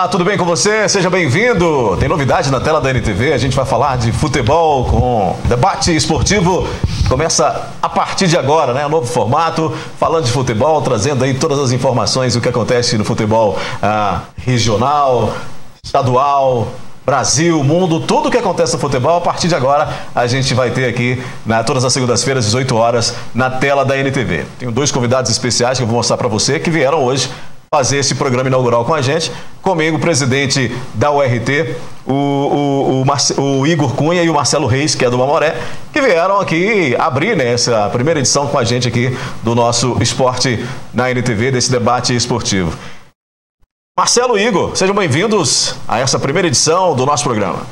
Olá, tudo bem com você? Seja bem-vindo. Tem novidade na tela da NTV, a gente vai falar de futebol com debate esportivo. Começa a partir de agora, né? Um novo formato, falando de futebol, trazendo aí todas as informações do que acontece no futebol regional, estadual, Brasil, mundo, tudo o que acontece no futebol. A partir de agora, a gente vai ter aqui, todas as segundas-feiras, 18 horas, na tela da NTV. Tenho dois convidados especiais que eu vou mostrar para você, que vieram hoje fazer esse programa inaugural com a gente. Comigo, o presidente da URT, o Igor Cunha e o Marcelo Reis, que é do Mamoré, que vieram aqui abrir, essa primeira edição com a gente aqui do nosso Esporte na NTV, desse debate esportivo. Marcelo e Igor, sejam bem-vindos a essa primeira edição do nosso programa.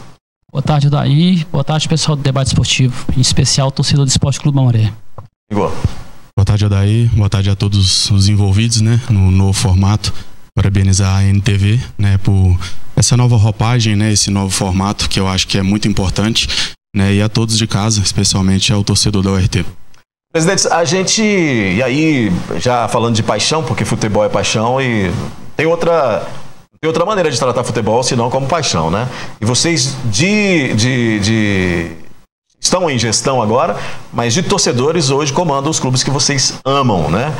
Boa tarde, Daí. Boa tarde, pessoal do debate esportivo, em especial torcedor do Esporte Clube Mamoré. Igor. Boa tarde, Adair. Boa tarde a todos os envolvidos, no novo formato. Parabenizar a NTV, por essa nova roupagem, esse novo formato que eu acho que é muito importante, e a todos de casa, especialmente ao torcedor da URT. Presidente, a gente, e aí, já falando de paixão, porque futebol é paixão e tem outra maneira de tratar futebol, senão como paixão, né? E vocês estão em gestão agora, mas de torcedores hoje comandam os clubes que vocês amam, né?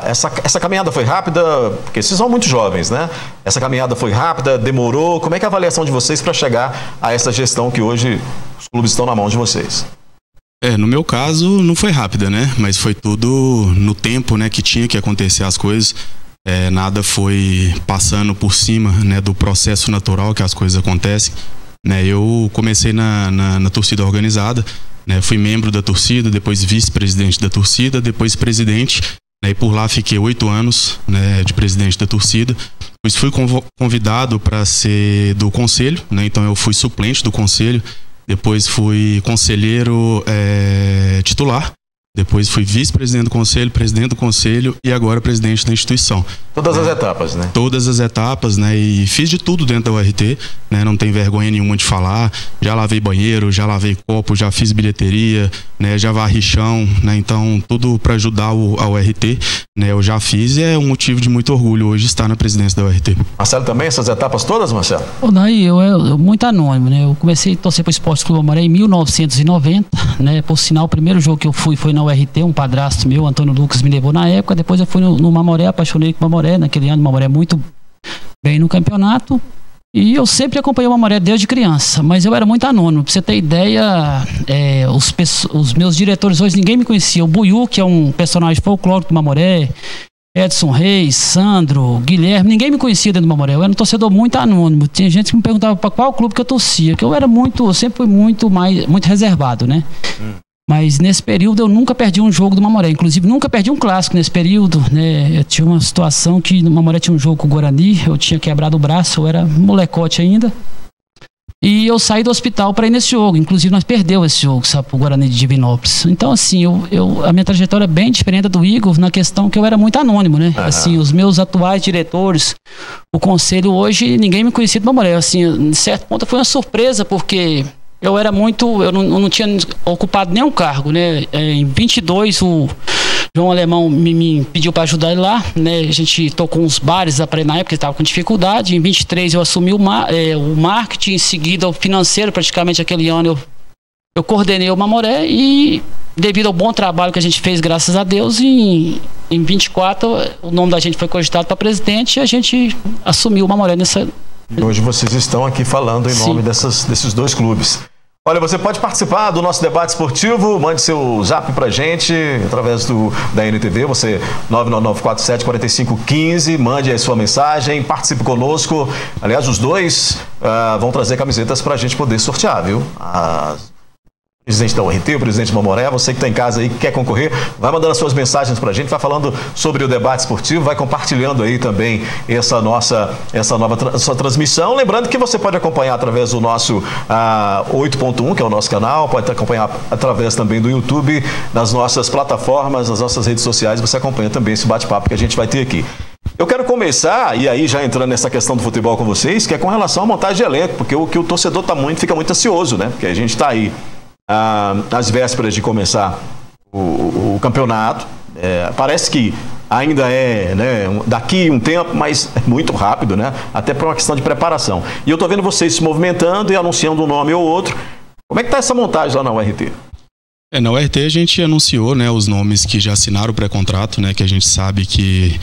Essa caminhada foi rápida, porque vocês são muito jovens, né? Essa caminhada foi rápida, demorou. Como é que é a avaliação de vocês para chegar a essa gestão que hoje os clubes estão na mão de vocês? No meu caso, não foi rápida, Mas foi tudo no tempo, que tinha que acontecer as coisas. Nada foi passando por cima, do processo natural que as coisas acontecem. Eu comecei na torcida organizada, fui membro da torcida, depois vice-presidente da torcida, depois presidente, e por lá fiquei 8 anos de presidente da torcida. Depois fui convidado para ser do conselho, então eu fui suplente do conselho, depois fui conselheiro titular. Depois fui vice-presidente do conselho, presidente do conselho e agora presidente da instituição. Todas as etapas, Todas as etapas, e fiz de tudo dentro da URT, Não tenho vergonha nenhuma de falar. Já lavei banheiro, já lavei copo, já fiz bilheteria, já varri chão, Então, tudo para ajudar a URT, Eu já fiz e é um motivo de muito orgulho hoje estar na presidência da URT. Marcelo, também essas etapas todas, Marcelo? Daí, eu muito anônimo, Eu comecei a torcer para o Esporte Clube Mamoré em 1990, Por sinal, o primeiro jogo que eu fui foi na URT, um padrasto meu, Antônio Lucas, me levou na época. Depois eu fui no Mamoré, apaixonei com o Mamoré. Naquele ano o Mamoré muito bem no campeonato. E eu sempre acompanhei o Mamoré desde criança, mas eu era muito anônimo. Pra você ter ideia, os meus diretores hoje, ninguém me conhecia. O Buiú, que é um personagem folclórico do Mamoré, Edson Reis, Sandro, Guilherme, ninguém me conhecia dentro do Mamoré. Eu era um torcedor muito anônimo. Tinha gente que me perguntava para qual clube que eu torcia, que eu sempre fui muito reservado, Mas nesse período eu nunca perdi um jogo do Mamoré, inclusive nunca perdi um clássico nesse período, Eu tinha uma situação que no Mamoré tinha um jogo com o Guarani, eu tinha quebrado o braço, eu era molecote ainda. E eu saí do hospital para ir nesse jogo, inclusive nós perdemos esse jogo, pro Guarani de Divinópolis. Então assim, a minha trajetória é bem diferente do Igor na questão que eu era muito anônimo, Assim, os meus atuais diretores, o conselho hoje, ninguém me conhecia do Mamoré. Assim, de certo ponto foi uma surpresa, porque eu não tinha ocupado nenhum cargo, Em 22, o João Alemão me pediu para ajudar ele lá, A gente tocou uns bares na época, ele estava com dificuldade. Em 23 eu assumi o marketing, em seguida o financeiro, praticamente aquele ano eu coordenei o Mamoré e devido ao bom trabalho que a gente fez, graças a Deus, em 24 o nome da gente foi cogitado para presidente e a gente assumiu o Mamoré nessa... Hoje vocês estão aqui falando em nome desses dois clubes. Olha, você pode participar do nosso debate esportivo, mande seu zap pra gente, através da NTV, você 999474515, mande aí sua mensagem, participe conosco. Aliás, os dois vão trazer camisetas pra gente poder sortear, viu? O presidente da URT, o presidente do Mamoré, você que está em casa aí, que quer concorrer, vai mandando as suas mensagens para a gente, vai falando sobre o debate esportivo, vai compartilhando aí também essa nova transmissão. Lembrando que você pode acompanhar através do nosso 8.1, que é o nosso canal, pode acompanhar através também do YouTube, nas nossas plataformas, nas nossas redes sociais, você acompanha também esse bate-papo que a gente vai ter aqui. Eu quero começar, e aí já entrando nessa questão do futebol com vocês, que é com relação à montagem de elenco, porque o torcedor fica muito ansioso, Porque a gente está aí às vésperas de começar o campeonato. Parece que ainda é, né, daqui um tempo, mas é muito rápido, né? Até por uma questão de preparação. E eu estou vendo vocês se movimentando e anunciando um nome ou outro. Como é que está essa montagem lá na URT? Na URT a gente anunciou, né, os nomes que já assinaram o pré-contrato, né, que a gente sabe que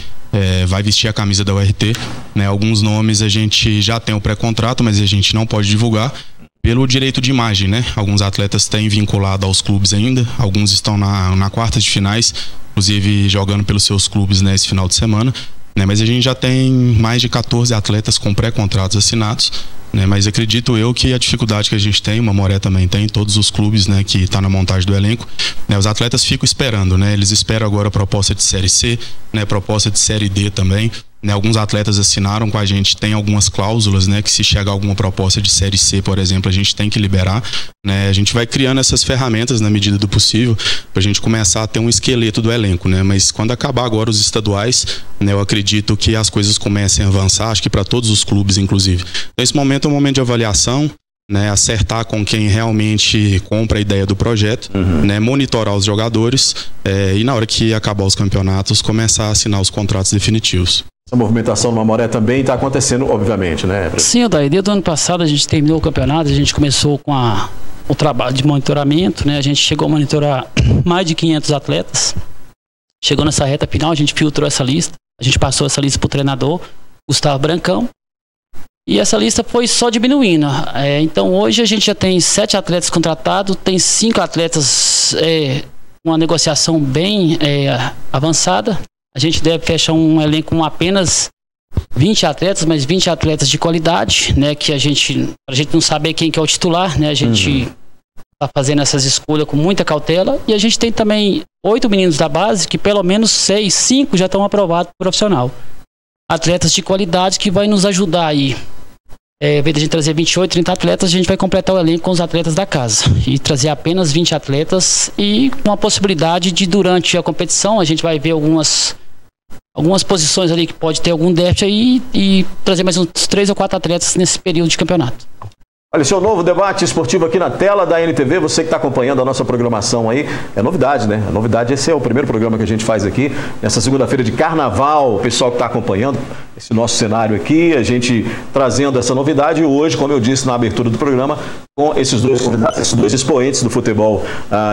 vai vestir a camisa da URT, né? Alguns nomes a gente já tem o pré-contrato, mas a gente não pode divulgar pelo direito de imagem, né? Alguns atletas têm vinculado aos clubes ainda, alguns estão na quarta de finais, inclusive jogando pelos seus clubes nesse final de semana, né? Mas a gente já tem mais de 14 atletas com pré-contratos assinados, né? Mas acredito eu que a dificuldade que a gente tem, o Mamoré também tem, todos os clubes, né, que está na montagem do elenco, né, os atletas ficam esperando, né? Eles esperam agora a proposta de Série C, né, proposta de Série D também, né? Alguns atletas assinaram com a gente, tem algumas cláusulas, né, que se chegar alguma proposta de Série C, por exemplo, a gente tem que liberar, né? A gente vai criando essas ferramentas na medida do possível para a gente começar a ter um esqueleto do elenco, né? Mas quando acabar agora os estaduais, né, eu acredito que as coisas comecem a avançar, acho que para todos os clubes, inclusive. Então esse momento é um momento de avaliação, né, acertar com quem realmente compra a ideia do projeto, né, monitorar os jogadores e na hora que acabar os campeonatos começar a assinar os contratos definitivos. Essa movimentação no Mamoré também está acontecendo, obviamente, né? Sim, Odair, desde o ano passado a gente terminou o campeonato, a gente começou com o trabalho de monitoramento, né? A gente chegou a monitorar mais de 500 atletas. Chegou nessa reta final, a gente filtrou essa lista, a gente passou essa lista para o treinador, Gustavo Brancão, e essa lista foi só diminuindo. Então hoje a gente já tem 7 atletas contratados, tem 5 atletas, uma negociação bem avançada. A gente deve fechar um elenco com apenas 20 atletas, mas 20 atletas de qualidade, né? Que a gente não saber quem que é o titular, né? A gente está fazendo essas escolhas com muita cautela. E a gente tem também 8 meninos da base, que pelo menos 5 já estão aprovados pro profissional. Atletas de qualidade que vai nos ajudar aí. Em vez de a gente trazer 28, 30 atletas, a gente vai completar o elenco com os atletas da casa. E trazer apenas 20 atletas e com a possibilidade de, durante a competição, a gente vai ver algumas posições ali que pode ter algum déficit aí e trazer mais uns 3 ou 4 atletas nesse período de campeonato. Olha, esse é o novo debate esportivo aqui na tela da NTV. Você que está acompanhando a nossa programação aí, é novidade, né? A novidade, esse é o primeiro programa que a gente faz aqui, nessa segunda-feira de carnaval. O pessoal que está acompanhando esse nosso cenário aqui, a gente trazendo essa novidade. E hoje, como eu disse na abertura do programa, com esses dois expoentes do futebol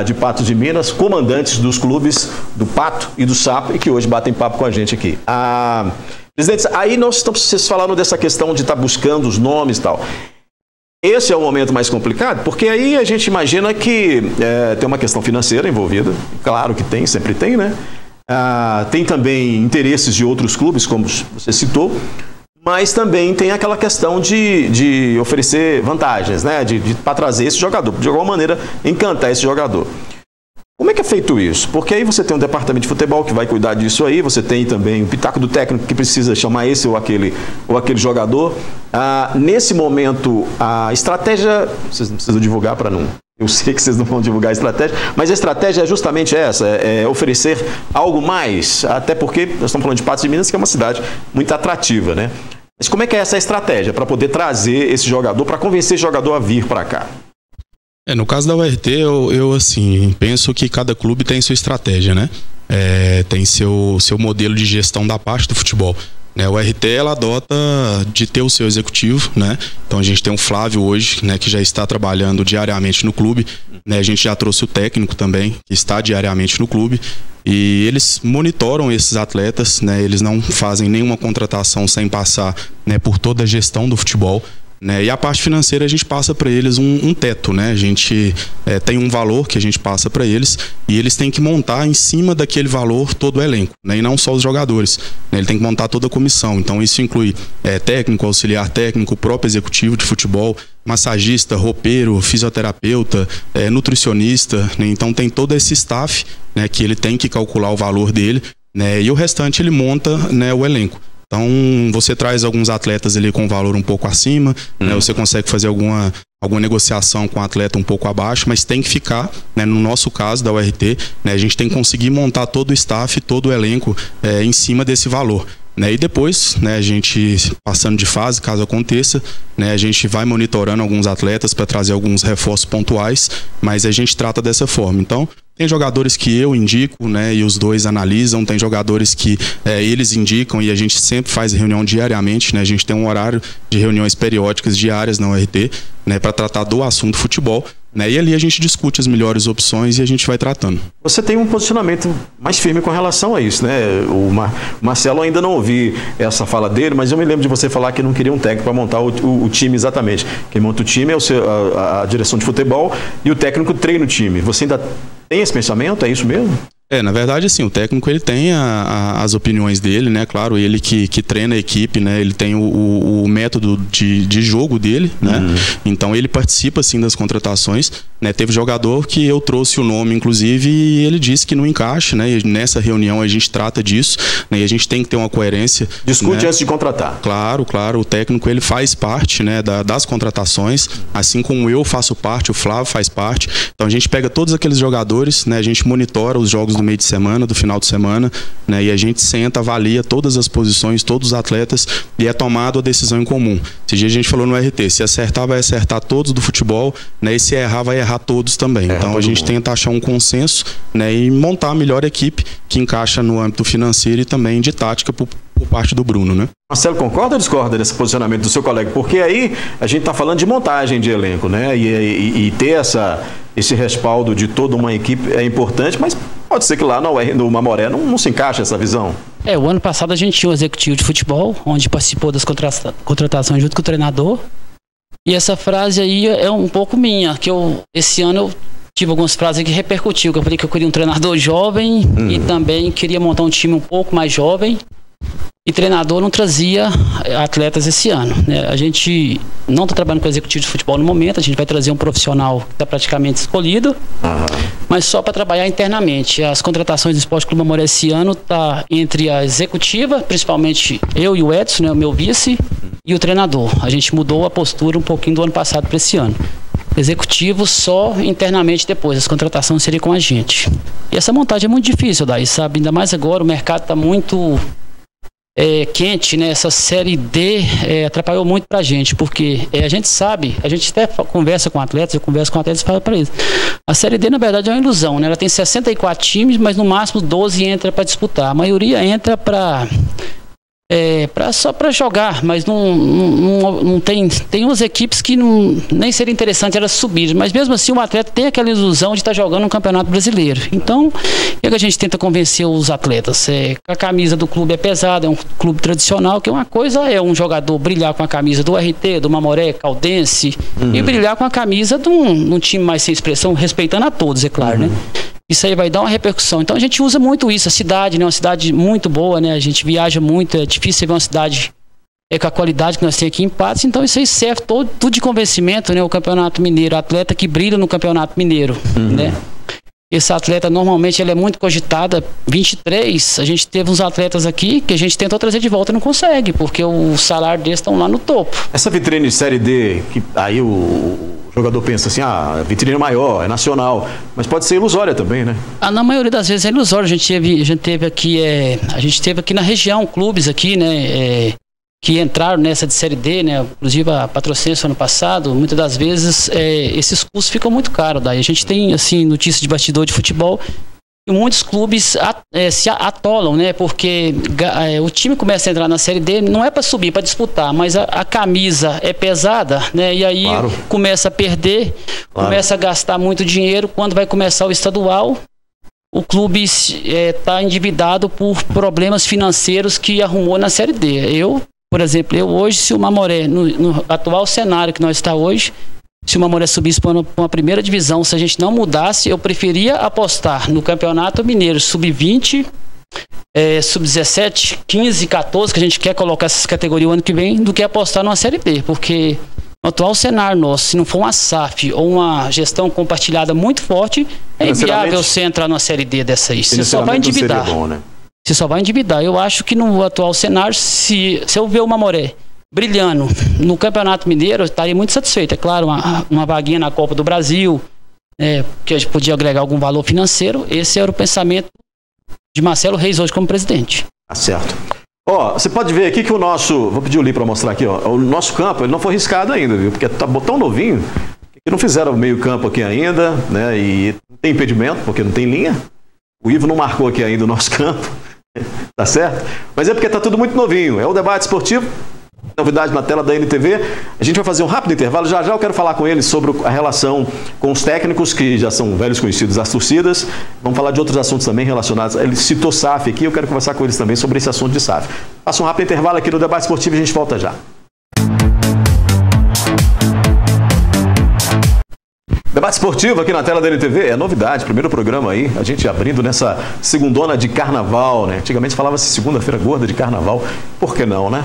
de Patos de Minas, comandantes dos clubes do Pato e do Sapo, e que hoje batem papo com a gente aqui. Presidente, aí vocês falaram dessa questão de estar buscando os nomes e tal. Esse é o momento mais complicado, porque aí a gente imagina que tem uma questão financeira envolvida. Claro que tem, sempre tem, né? Tem também interesses de outros clubes, como você citou, mas também tem aquela questão de oferecer vantagens, né? Para trazer esse jogador, de alguma maneira encantar esse jogador. Como é que é feito isso? Porque aí você tem um departamento de futebol que vai cuidar disso aí, você tem também o pitaco do técnico que precisa chamar esse ou aquele jogador. Nesse momento, a estratégia, vocês não precisam divulgar para não... Eu sei que vocês não vão divulgar a estratégia, mas a estratégia é justamente essa, é oferecer algo mais, até porque nós estamos falando de Patos de Minas, que é uma cidade muito atrativa, né? Mas como é que é essa estratégia para poder trazer esse jogador, para convencer esse jogador a vir para cá? No caso da URT, eu assim, penso que cada clube tem sua estratégia, né? Tem seu modelo de gestão da parte do futebol. Né? O URT, ela adota de ter o seu executivo, né? Então a gente tem o Flávio hoje, né, que já está trabalhando diariamente no clube, né? A gente já trouxe o técnico também, que está diariamente no clube. E eles monitoram esses atletas, né? Eles não fazem nenhuma contratação sem passar, né, por toda a gestão do futebol. Né? E a parte financeira a gente passa para eles um teto, né? A gente tem um valor que a gente passa para eles e eles têm que montar em cima daquele valor todo o elenco, né? E não só os jogadores, né? Ele tem que montar toda a comissão, então isso inclui técnico, auxiliar técnico, próprio executivo de futebol, massagista, roupeiro, fisioterapeuta, nutricionista, né? Então tem todo esse staff, né, que ele tem que calcular o valor dele, né? E o restante ele monta, né, o elenco. Então, você traz alguns atletas ali com valor um pouco acima, né? Você consegue fazer alguma negociação com o atleta um pouco abaixo, mas tem que ficar, né, no nosso caso da URT, né, a gente tem que conseguir montar todo o staff, todo o elenco em cima desse valor. Né? E depois, né, a gente passando de fase, caso aconteça, né, a gente vai monitorando alguns atletas para trazer alguns reforços pontuais, mas a gente trata dessa forma. Então, Tem jogadores que eu indico, né, e os dois analisam. Tem jogadores que eles indicam e a gente sempre faz reunião diariamente, né? A gente tem um horário de reuniões periódicas diárias na URT, né, para tratar do assunto futebol, né? E ali a gente discute as melhores opções e a gente vai tratando. Você tem um posicionamento mais firme com relação a isso, né? O Marcelo, ainda não ouvi essa fala dele, mas eu me lembro de você falar que não queria um técnico para montar o time exatamente. Quem monta o time é a direção de futebol e o técnico treina o time. Você ainda tem esse pensamento? É isso mesmo? Na verdade, assim, o técnico ele tem as opiniões dele, né? Claro, ele que treina a equipe, né? Ele tem o método de jogo dele, né? Então ele participa, assim, das contratações, né? Teve jogador que eu trouxe o nome, inclusive, e ele disse que não encaixa, né? E nessa reunião a gente trata disso, né? E a gente tem que ter uma coerência. Discute, né? Antes de contratar. Claro. O técnico ele faz parte, né? Das contratações, assim como eu faço parte, o Flávio faz parte. Então a gente pega todos aqueles jogadores, né? A gente monitora os jogos do meio de semana, do final de semana, né? E a gente senta, avalia todas as posições, todos os atletas e é tomada a decisão em comum. Esse dia a gente falou no RT, se acertar, vai acertar todos do futebol, né? E se errar, vai errar todos também. Então a gente tenta achar um consenso, né? E montar a melhor equipe que encaixa no âmbito financeiro e também de tática por parte do Bruno, né? Marcelo, concorda ou discorda desse posicionamento do seu colega? Porque aí a gente está falando de montagem de elenco, né? E ter esse respaldo de toda uma equipe é importante, mas pode ser que lá no Mamoré não se encaixe essa visão. O ano passado a gente tinha um executivo de futebol, onde participou das contratações junto com o treinador. E essa frase aí é um pouco minha, que esse ano eu tive algumas frases que repercutiu, que eu falei que eu queria um treinador jovem e também queria montar um time um pouco mais jovem. E treinador não trazia atletas esse ano, né? A gente não está trabalhando com executivo de futebol no momento, a gente vai trazer um profissional que está praticamente escolhido, mas só para trabalhar internamente. As contratações do Esporte Clube Mamoré esse ano está entre a executiva, principalmente eu e o Edson, né, o meu vice, e o treinador. A gente mudou a postura um pouquinho do ano passado para esse ano. Executivo só internamente depois, as contratações seriam com a gente. E essa montagem é muito difícil, daí, sabe? Ainda mais agora, o mercado está muito quente, né? Essa Série D atrapalhou muito pra gente, porque a gente sabe, a gente até conversa com atletas, eu converso com atletas e falo pra eles, a Série D na verdade é uma ilusão, né? Ela tem 64 times, mas no máximo 12 entra para disputar, a maioria entra só para jogar, mas não tem umas equipes que nem seria interessante elas subirem, mas mesmo assim o atleta tem aquela ilusão de estar jogando no Campeonato Brasileiro. Então, é que a gente tenta convencer os atletas. A camisa do clube é pesada, é um clube tradicional, que uma coisa é um jogador brilhar com a camisa do RT, do Mamoré, Caldense, e brilhar com a camisa de um time mais sem expressão, respeitando a todos, é claro, né? Isso aí vai dar uma repercussão. Então a gente usa muito isso, a cidade, né? Uma cidade muito boa, né? A gente viaja muito, é difícil ver uma cidade com a qualidade que nós temos aqui em Patos, então isso aí serve tudo de convencimento, né? O Campeonato Mineiro, atleta que brilha no Campeonato Mineiro, né? Esse atleta normalmente ele é muito cogitado. 23, a gente teve uns atletas aqui que a gente tentou trazer de volta e não consegue, porque o salário deles estão lá no topo. Essa vitrine de Série D, que aí o jogador pensa assim, a vitrine é maior, é nacional, mas pode ser ilusória também, né? Na maioria das vezes é ilusória. A gente teve aqui na região clubes aqui, né, que entraram nessa de Série D, né, inclusive a Patrocinense ano passado. Muitas das vezes esses custos ficam muito caros. Daí a gente tem assim notícias de bastidor de futebol. E muitos clubes se atolam, né? Porque o time começa a entrar na Série D, não é para subir, para disputar, mas a camisa é pesada, né? E aí começa a perder, começa a gastar muito dinheiro. Quando vai começar o estadual, o clube está endividado por problemas financeiros que arrumou na Série D. Por exemplo, hoje, se o Mamoré, no atual cenário que nós está hoje, se o Mamoré subisse para uma primeira divisão, se a gente não mudasse, eu preferia apostar no Campeonato Mineiro Sub-20, Sub-17, 15, 14, que a gente quer colocar essas categorias o ano que vem, do que apostar numa Série B, porque no atual cenário nosso, se não for uma SAF ou uma gestão compartilhada muito forte, é inviável você entrar numa Série D dessa aí. Você só vai endividar. Bom, né? Você só vai endividar. Eu acho que no atual cenário, se eu ver o Mamoré brilhando no Campeonato Mineiro, eu estaria muito satisfeito. É claro, uma vaguinha na Copa do Brasil, que a gente podia agregar algum valor financeiro. Esse era o pensamento de Marcelo Reis hoje como presidente. Tá certo. Você pode ver aqui que o nosso... Vou pedir o Li para mostrar aqui. O nosso campo ele não foi riscado ainda, viu? Porque tá tão novinho. que não fizeram o meio-campo aqui ainda, né? E não tem impedimento, porque não tem linha. O Ivo não marcou aqui ainda o nosso campo, tá certo? Mas é porque tá tudo muito novinho. É o debate esportivo. Novidade na tela da NTV. A gente vai fazer um rápido intervalo. Já eu quero falar com eles sobre a relação com os técnicos, que já são velhos conhecidos das torcidas. Vamos falar de outros assuntos também relacionados. Ele citou SAF aqui, eu quero conversar com eles também sobre esse assunto de SAF. Passa um rápido intervalo aqui no debate esportivo e a gente volta já. Debate esportivo aqui na tela da NTV, é novidade, primeiro programa aí, a gente abrindo nessa segundona de carnaval, né? Antigamente falava-se segunda-feira gorda de carnaval, por que não, né?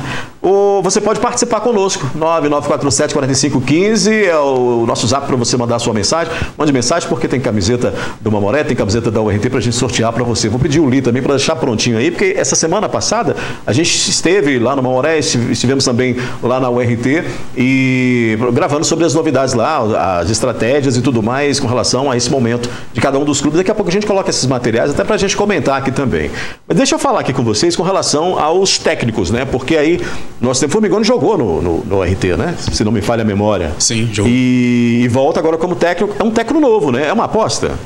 Você pode participar conosco, 9947-4515 é o nosso zap para você mandar a sua mensagem. Mande mensagem porque tem camiseta do Mamoré, tem camiseta da URT para a gente sortear para você. Vou pedir o Li também para deixar prontinho aí, porque essa semana passada a gente esteve lá no Mamoré, estivemos também lá na URT e gravando sobre as novidades lá, as estratégias e tudo mais com relação a esse momento de cada um dos clubes. Daqui a pouco a gente coloca esses materiais até para a gente comentar aqui também. Mas deixa eu falar aqui com vocês com relação aos técnicos, né? Porque aí nós temos Formigoni jogou no RT, né? Se não me falha a memória. Sim, jogou. E volta agora como técnico. É um técnico novo, né? É uma aposta.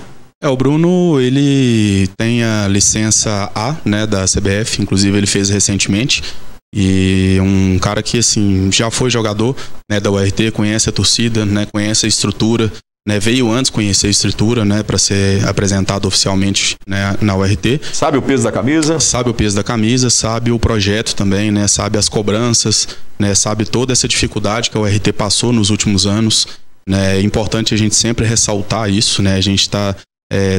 O Bruno, ele tem a licença A, né, da CBF, inclusive ele fez recentemente. E um cara que, assim, já foi jogador, né, da URT, conhece a torcida, né, conhece a estrutura, né, veio antes conhecer a estrutura, né, para ser apresentado oficialmente, né, na URT. Sabe o peso da camisa? Sabe o peso da camisa, sabe o projeto também, né, sabe as cobranças, né, sabe toda essa dificuldade que a URT passou nos últimos anos, né. É importante a gente sempre ressaltar isso, né, a gente está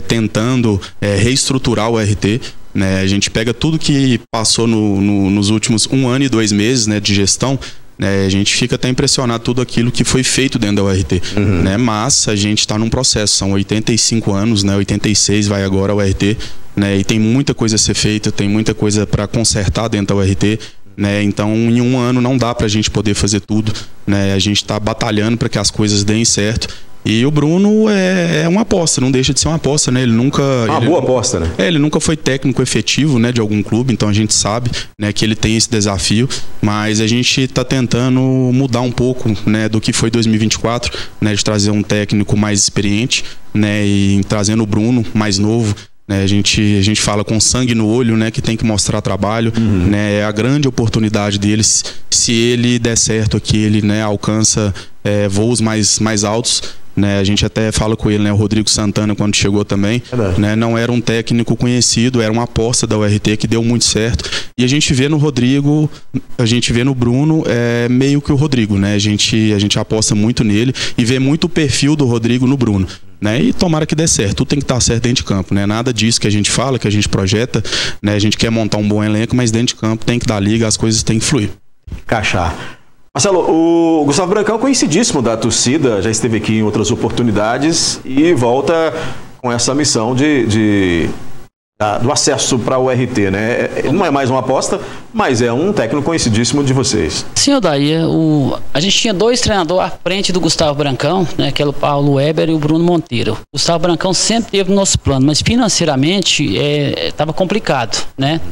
tentando reestruturar o URT, né, a gente pega tudo que passou nos últimos 1 ano e 2 meses, né, de gestão. A gente fica até impressionado tudo aquilo que foi feito dentro da URT, né? Mas a gente está num processo, são 85 anos, né? 86 vai agora a URT, né? E tem muita coisa a ser feita, tem muita coisa para consertar dentro da URT, né? Então em 1 ano não dá para a gente poder fazer tudo, né? A gente está batalhando para que as coisas deem certo. E o Bruno é uma aposta, não deixa de ser uma aposta, né? Ele nunca... boa aposta, né? Ele nunca foi técnico efetivo, né, de algum clube, então a gente sabe, né, que ele tem esse desafio, mas a gente está tentando mudar um pouco, né, do que foi 2024, né, de trazer um técnico mais experiente, né, e trazendo o Bruno mais novo. Né, a gente fala com sangue no olho, né, que tem que mostrar trabalho, né, é a grande oportunidade deles. Se ele der certo aqui, ele, né, alcança voos mais altos. Né, a gente até fala com ele, né, o Rodrigo Santana, quando chegou também, né, não era um técnico conhecido, era uma aposta da URT que deu muito certo. E a gente vê no Rodrigo, a gente vê no Bruno meio que o Rodrigo, né? A gente aposta muito nele e vê muito o perfil do Rodrigo no Bruno. Né? E tomara que dê certo, tudo tem que estar certo dentro de campo, né? Nada disso que a gente fala, que a gente projeta, né? A gente quer montar um bom elenco, mas dentro de campo tem que dar liga, as coisas têm que fluir. Cachar. Marcelo, o Gustavo Brancão, conhecidíssimo da torcida, já esteve aqui em outras oportunidades e volta com essa missão do acesso para o RT, né? Ele não é mais uma aposta, mas é um técnico conhecidíssimo de vocês. Sim, Odaí, a gente tinha 2 treinadores à frente do Gustavo Brancão, né, que era o Paulo Weber e o Bruno Monteiro. O Gustavo Brancão sempre teve no nosso plano, mas financeiramente estava complicado, né?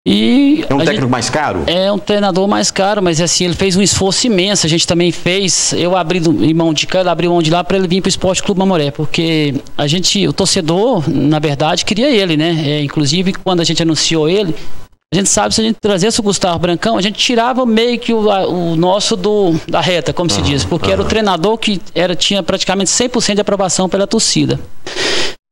E é um técnico mais caro? É um treinador mais caro, mas assim, ele fez um esforço imenso. A gente também fez, eu abri mão de cá, ele abriu mão de lá para ele vir para o Esporte Clube Mamoré, porque o torcedor, na verdade, queria ele, né? Inclusive, quando a gente anunciou ele, a gente sabe, se a gente trazesse o Gustavo Brancão, a gente tirava meio que o nosso da reta, como se diz, porque era o treinador que tinha praticamente 100% de aprovação pela torcida.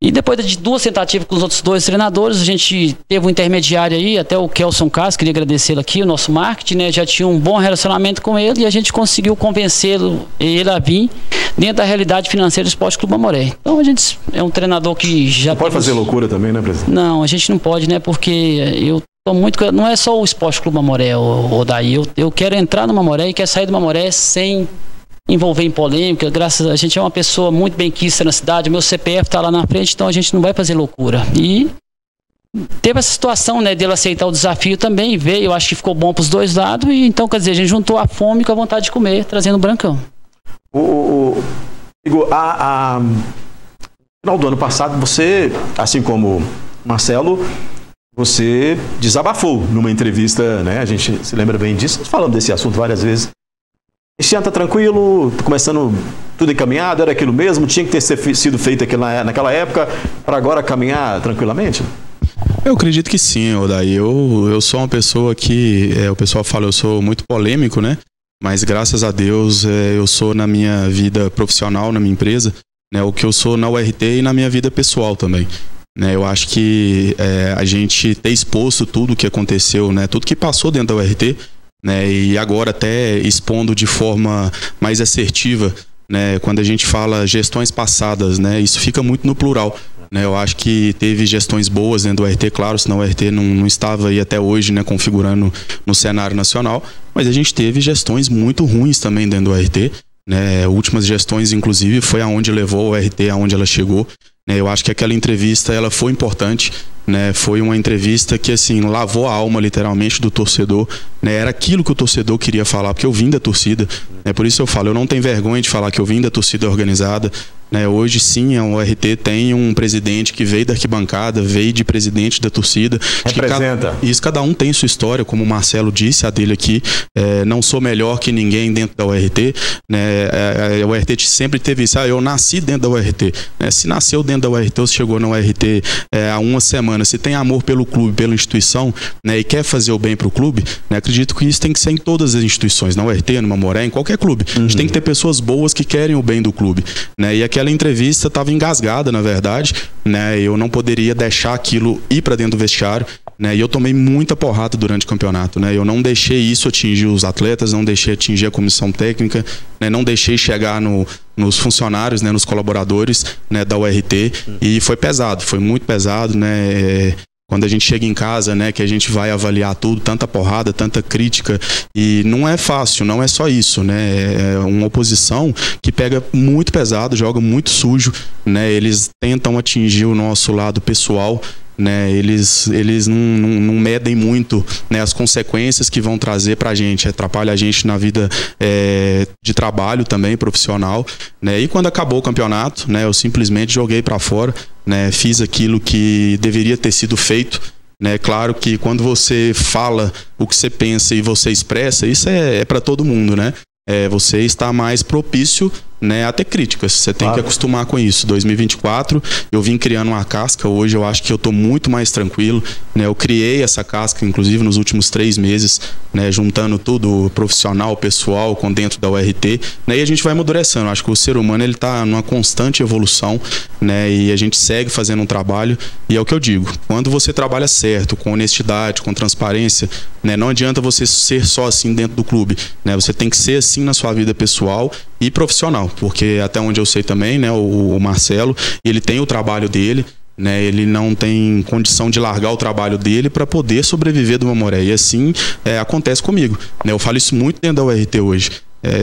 E depois de 2 tentativas com os outros 2 treinadores, a gente teve um intermediário aí, até o Kelson Castro, queria agradecê-lo aqui, o nosso marketing, né? Já tinha um bom relacionamento com ele e a gente conseguiu convencê-lo, ele a vir dentro da realidade financeira do Esporte Clube Mamoré. Então a gente é um treinador que já... Não pode fazer loucura também, né, presidente? Não, a gente não pode, né? Porque eu tô muito... Não é só o Esporte Clube Mamoré, Odaí. Eu quero entrar no Mamoré e quero sair do Mamoré sem envolver em polêmica. Graças a gente é uma pessoa muito bem quista na cidade, o meu CPF está lá na frente, então a gente não vai fazer loucura. E teve essa situação, né, dele aceitar o desafio também, veio, eu acho que ficou bom para os 2 lados, e então, quer dizer, a gente juntou a fome com a vontade de comer, trazendo o Brancão. Igor, no final do ano passado, você, assim como Marcelo, você desabafou numa entrevista, né, a gente se lembra bem disso, falando desse assunto várias vezes, Esse ano tá tranquilo, começando tudo encaminhado, era aquilo mesmo, tinha que ter sido feito aquilo naquela época, para agora caminhar tranquilamente? Eu acredito que sim, Odaí. Eu sou uma pessoa que, o pessoal fala, eu sou muito polêmico, né? Mas graças a Deus eu sou na minha vida profissional, na minha empresa, né? O que eu sou na URT e na minha vida pessoal também. Né, eu acho que a gente ter exposto tudo o que aconteceu, né, tudo que passou dentro da URT, né, e agora até expondo de forma mais assertiva, né, quando a gente fala gestões passadas, né, isso fica muito no plural. Né, eu acho que teve gestões boas dentro do URT, claro, senão o URT não estava aí até hoje, né, configurando no cenário nacional, mas a gente teve gestões muito ruins também dentro do URT. Né, últimas gestões, inclusive, foi aonde levou o URT, aonde ela chegou. Né, eu acho que aquela entrevista ela foi importante, né, foi uma entrevista que assim lavou a alma literalmente do torcedor, né, era aquilo que o torcedor queria falar, porque eu vim da torcida, né, por isso eu falo, eu não tenho vergonha de falar que eu vim da torcida organizada. Né, hoje sim, o URT tem um presidente que veio da arquibancada, veio de presidente da torcida. Representa. Isso, cada um tem sua história, como o Marcelo disse, a dele aqui. Não sou melhor que ninguém dentro da URT. Né, a URT sempre teve isso. Eu nasci dentro da URT. Né, se nasceu dentro da URT ou se chegou na URT há uma semana, se tem amor pelo clube, pela instituição, né, e quer fazer o bem para o clube, né, acredito que isso tem que ser em todas as instituições, na URT, no Mamoré, em qualquer clube. A gente tem que ter pessoas boas que querem o bem do clube. Né, e aquela entrevista estava engasgada, na verdade, né? Eu não poderia deixar aquilo ir para dentro do vestiário, né? E eu tomei muita porrada durante o campeonato, né? Eu não deixei isso atingir os atletas, não deixei atingir a comissão técnica, né? Não deixei chegar nos funcionários, né? Nos colaboradores, né? Da URT, e foi pesado, foi muito pesado, né? Quando a gente chega em casa, né, que a gente vai avaliar tudo, tanta porrada, tanta crítica, e não é fácil, não é só isso, né, é uma oposição que pega muito pesado, joga muito sujo, né, eles tentam atingir o nosso lado pessoal, né, eles não medem muito, né, as consequências que vão trazer pra gente, atrapalha a gente na vida de trabalho também, profissional, né, e quando acabou o campeonato, né, eu simplesmente joguei pra fora, né, fiz aquilo que deveria ter sido feito, né, claro que quando você fala o que você pensa e você expressa, isso é para todo mundo, né, você está mais propício, né, a ter críticas, você tem que acostumar com isso. 2024 eu vim criando uma casca, hoje eu acho que eu estou muito mais tranquilo, né, eu criei essa casca inclusive nos últimos 3 meses, né, juntando tudo profissional, pessoal com dentro da URT, né, e a gente vai amadurecendo. Eu acho que o ser humano ele está numa constante evolução, né, e a gente segue fazendo um trabalho, e é o que eu digo, quando você trabalha certo, com honestidade, com transparência, né, não adianta você ser só assim dentro do clube, né, você tem que ser assim na sua vida pessoal e profissional, porque até onde eu sei também, né, o Marcelo, ele tem o trabalho dele, né, ele não tem condição de largar o trabalho dele para poder sobreviver do Mamoré, e assim acontece comigo, né, eu falo isso muito dentro da URT hoje.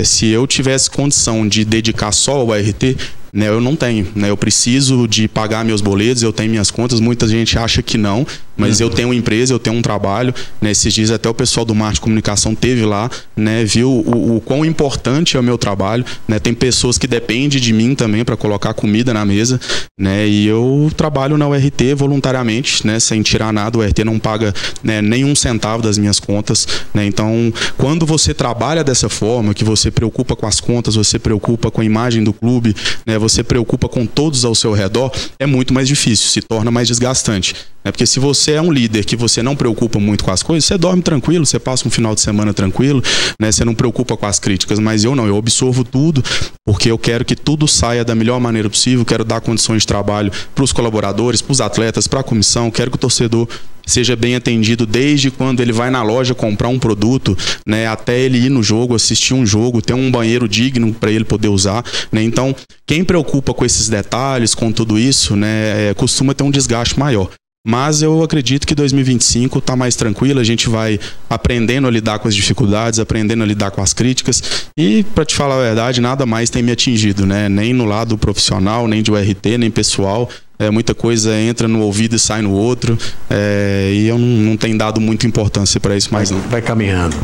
Se eu tivesse condição de dedicar só ao URT, né, eu não tenho, né, eu preciso de pagar meus boletos, eu tenho minhas contas, muita gente acha que não, mas eu tenho uma empresa, eu tenho um trabalho, né, esses dias até o pessoal do marketing de comunicação teve lá, né, viu o quão importante é o meu trabalho, né, tem pessoas que dependem de mim também para colocar comida na mesa, né, e eu trabalho na URT voluntariamente, né, sem tirar nada, o URT não paga, né, nenhum centavo das minhas contas, né, então quando você trabalha dessa forma, que você preocupa com as contas, você preocupa com a imagem do clube, né, você preocupa com todos ao seu redor, é muito mais difícil, se torna mais desgastante. Porque se você é um líder que você não preocupa muito com as coisas, você dorme tranquilo, você passa um final de semana tranquilo, né? Você não preocupa com as críticas, mas eu não, eu absorvo tudo, porque eu quero que tudo saia da melhor maneira possível, quero dar condições de trabalho para os colaboradores, para os atletas, para a comissão, quero que o torcedor seja bem atendido desde quando ele vai na loja comprar um produto, né, até ele ir no jogo, assistir um jogo, ter um banheiro digno para ele poder usar, né? Então, quem preocupa com esses detalhes, com tudo isso, né, costuma ter um desgaste maior. Mas eu acredito que 2025 está mais tranquilo, a gente vai aprendendo a lidar com as dificuldades, aprendendo a lidar com as críticas e, para te falar a verdade, nada mais tem me atingido, né? Nem no lado profissional, nem de URT, nem pessoal. Muita coisa entra no ouvido e sai no outro, e eu não tenho dado muita importância para isso mais não. Vai caminhando.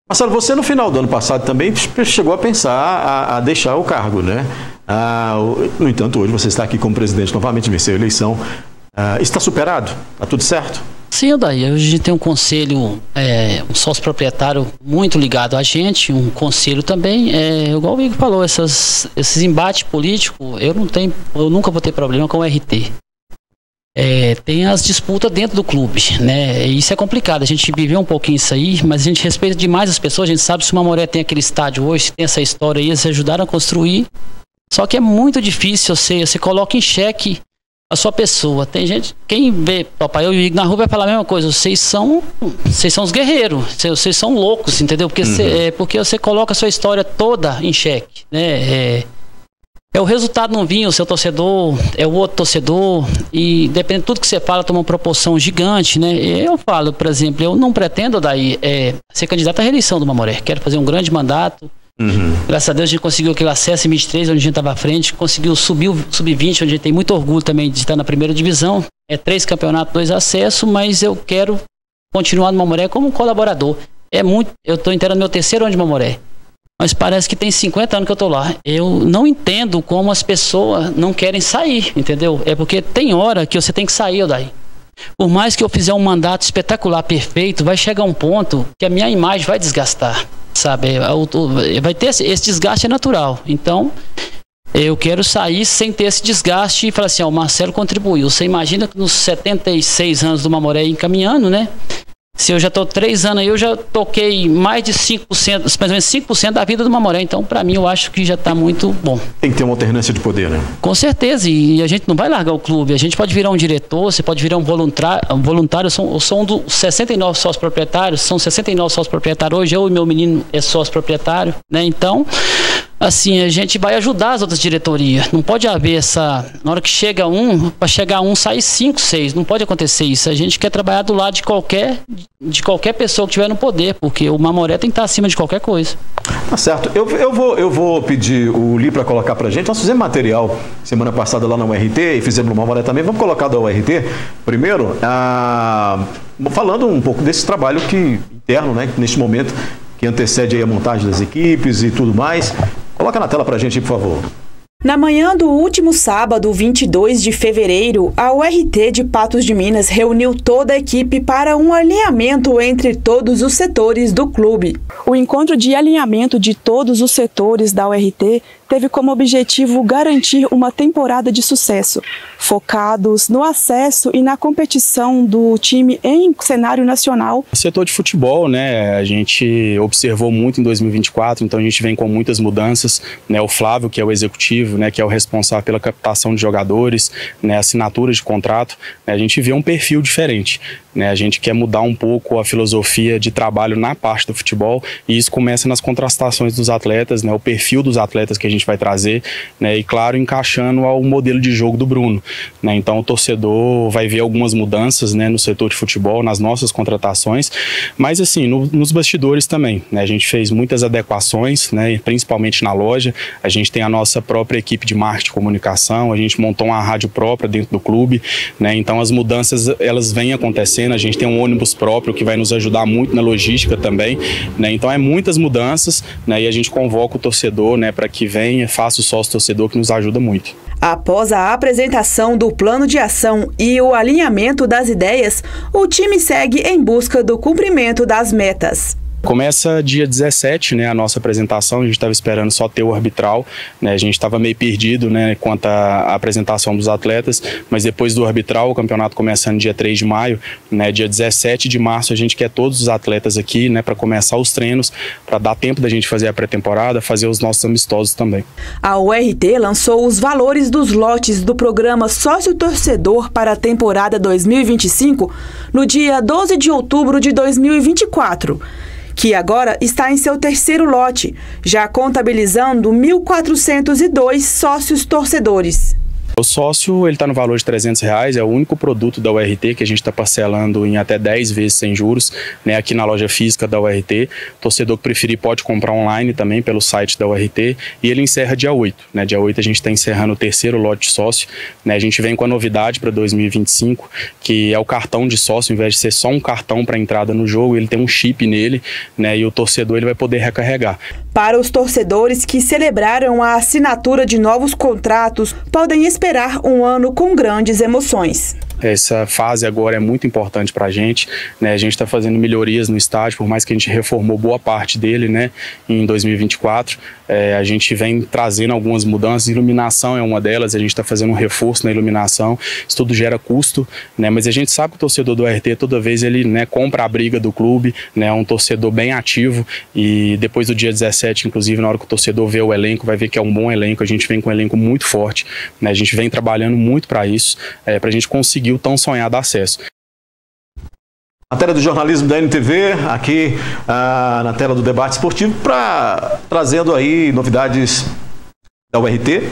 Marcelo, você no final do ano passado também chegou a pensar a deixar o cargo, né? No entanto, hoje você está aqui como presidente, novamente venceu a eleição. Está superado? Está tudo certo? Sim, daí hoje a gente tem um conselho, um sócio proprietário muito ligado a gente, um conselho também, igual o Igor falou, esses embates políticos, eu nunca vou ter problema com o RT. Tem as disputas dentro do clube, né? Isso é complicado, a gente viveu um pouquinho isso aí, mas a gente respeita demais as pessoas, a gente sabe se o Mamoré tem aquele estádio hoje, se tem essa história aí, eles ajudaram a construir, só que é muito difícil, você coloca em xeque a sua pessoa. Tem gente, quem vê papai, eu e o Igor na rua vai falar a mesma coisa, vocês são os guerreiros, vocês são loucos, entendeu? Porque, porque você coloca a sua história toda em xeque, né? O resultado não vinha, o seu torcedor, é o outro torcedor, e dependendo de tudo que você fala, toma uma proporção gigante, né? Eu falo, por exemplo, eu não pretendo daí ser candidato à reeleição do Mamoré, quero fazer um grande mandato. Graças a Deus a gente conseguiu aquele acesso em 23, onde a gente estava à frente, conseguiu subir o sub-20, onde a gente tem muito orgulho também de estar na primeira divisão. 3 campeonatos, 2 acessos, mas eu quero continuar no Mamoré como um colaborador. Eu estou inteirando meu 3º ano de Mamoré, mas parece que tem 50 anos que eu estou lá. Eu não entendo como as pessoas não querem sair, entendeu? É porque tem hora que você tem que sair daí. Por mais que eu fizer um mandato espetacular, perfeito, vai chegar um ponto que a minha imagem vai desgastar, sabe? Vai ter esse desgaste natural. Então, eu quero sair sem ter esse desgaste e falar assim, o Marcelo contribuiu. Você imagina que nos 76 anos do Mamoré encaminhando, né? Se eu já estou 3 anos aí, eu já toquei mais de 5%, mais ou menos 5% da vida do Mamoré. Então, para mim, eu acho que já está muito bom. Tem que ter uma alternância de poder, né? Com certeza. E a gente não vai largar o clube. A gente pode virar um diretor, você pode virar um voluntário. Eu sou um dos 69 sócios proprietários. São 69 sócios proprietários. Hoje eu e meu menino é sócio proprietário, né? Então, assim, a gente vai ajudar as outras diretorias. Não pode haver na hora que chega para chegar sai 5, 6. Não pode acontecer isso. A gente quer trabalhar do lado de qualquer pessoa que estiver no poder, porque o Mamoré tem que estar acima de qualquer coisa. Tá certo. Eu vou pedir o Li para colocar pra gente. Nós fizemos material semana passada lá na URT e fizemos no Mamoré também. Vamos colocar da URT primeiro, falando um pouco desse trabalho interno, né, neste momento, que antecede aí a montagem das equipes e tudo mais. Coloca na tela pra gente, por favor. Na manhã do último sábado, 22 de fevereiro, a URT de Patos de Minas reuniu toda a equipe para um alinhamento entre todos os setores do clube. O encontro de alinhamento de todos os setores da URT teve como objetivo garantir uma temporada de sucesso, focados no acesso e na competição do time em cenário nacional. O setor de futebol, né, a gente observou muito em 2024, então a gente vem com muitas mudanças, né, o Flávio, que é o executivo, né, que é o responsável pela captação de jogadores, né, assinatura de contrato, né, a gente vê um perfil diferente, né, a gente quer mudar um pouco a filosofia de trabalho na parte do futebol, e isso começa nas contratações dos atletas, né, o perfil dos atletas que a gente vai trazer, né, e claro, encaixando ao modelo de jogo do Bruno, né, então o torcedor vai ver algumas mudanças, né, no setor de futebol, nas nossas contratações, mas assim, nos bastidores também, né, a gente fez muitas adequações, né, principalmente na loja, a gente tem a nossa própria equipe de marketing e comunicação, a gente montou uma rádio própria dentro do clube, né, então as mudanças, elas vêm acontecendo, a gente tem um ônibus próprio que vai nos ajudar muito na logística também, né, então é muitas mudanças, né, e a gente convoca o torcedor, né, para que venha, faça o sócio torcedor, que nos ajuda muito. Após a apresentação do plano de ação e o alinhamento das ideias, o time segue em busca do cumprimento das metas. Começa dia 17, né, a nossa apresentação, a gente estava esperando só ter o arbitral, né, a gente estava meio perdido, né, quanto à apresentação dos atletas, mas depois do arbitral, o campeonato começando dia 3 de maio, né, dia 17 de março a gente quer todos os atletas aqui, né, para começar os treinos, para dar tempo da gente fazer a pré-temporada, fazer os nossos amistosos também. A URT lançou os valores dos lotes do programa Sócio Torcedor para a temporada 2025 no dia 12 de outubro de 2024. Que agora está em seu 3º lote, já contabilizando 1.402 sócios torcedores. O sócio, ele está no valor de R$300, é o único produto da URT que a gente está parcelando em até 10 vezes sem juros, né, aqui na loja física da URT. O torcedor que preferir pode comprar online também pelo site da URT, e ele encerra dia 8. Né, dia 8 a gente está encerrando o 3º lote de sócio. Né, a gente vem com a novidade para 2025, que é o cartão de sócio, ao invés de ser só um cartão para entrada no jogo, ele tem um chip nele, né, e o torcedor ele vai poder recarregar. Para os torcedores que celebraram a assinatura de novos contratos, podem esperar um ano com grandes emoções. Essa fase agora é muito importante para a gente, né? A gente está fazendo melhorias no estádio, por mais que a gente reformou boa parte dele, né, em 2024. A gente vem trazendo algumas mudanças, iluminação é uma delas, a gente está fazendo um reforço na iluminação, isso tudo gera custo, né? Mas a gente sabe que o torcedor do RT, toda vez ele, né, compra a briga do clube, né? É um torcedor bem ativo, e depois do dia 17, inclusive, na hora que o torcedor vê o elenco, vai ver que é um bom elenco, a gente vem com um elenco muito forte, né? A gente vem trabalhando muito para isso, para a gente conseguir o tão sonhado acesso. Matéria do jornalismo da NTV, aqui na tela do Debate Esportivo, trazendo aí novidades da URT.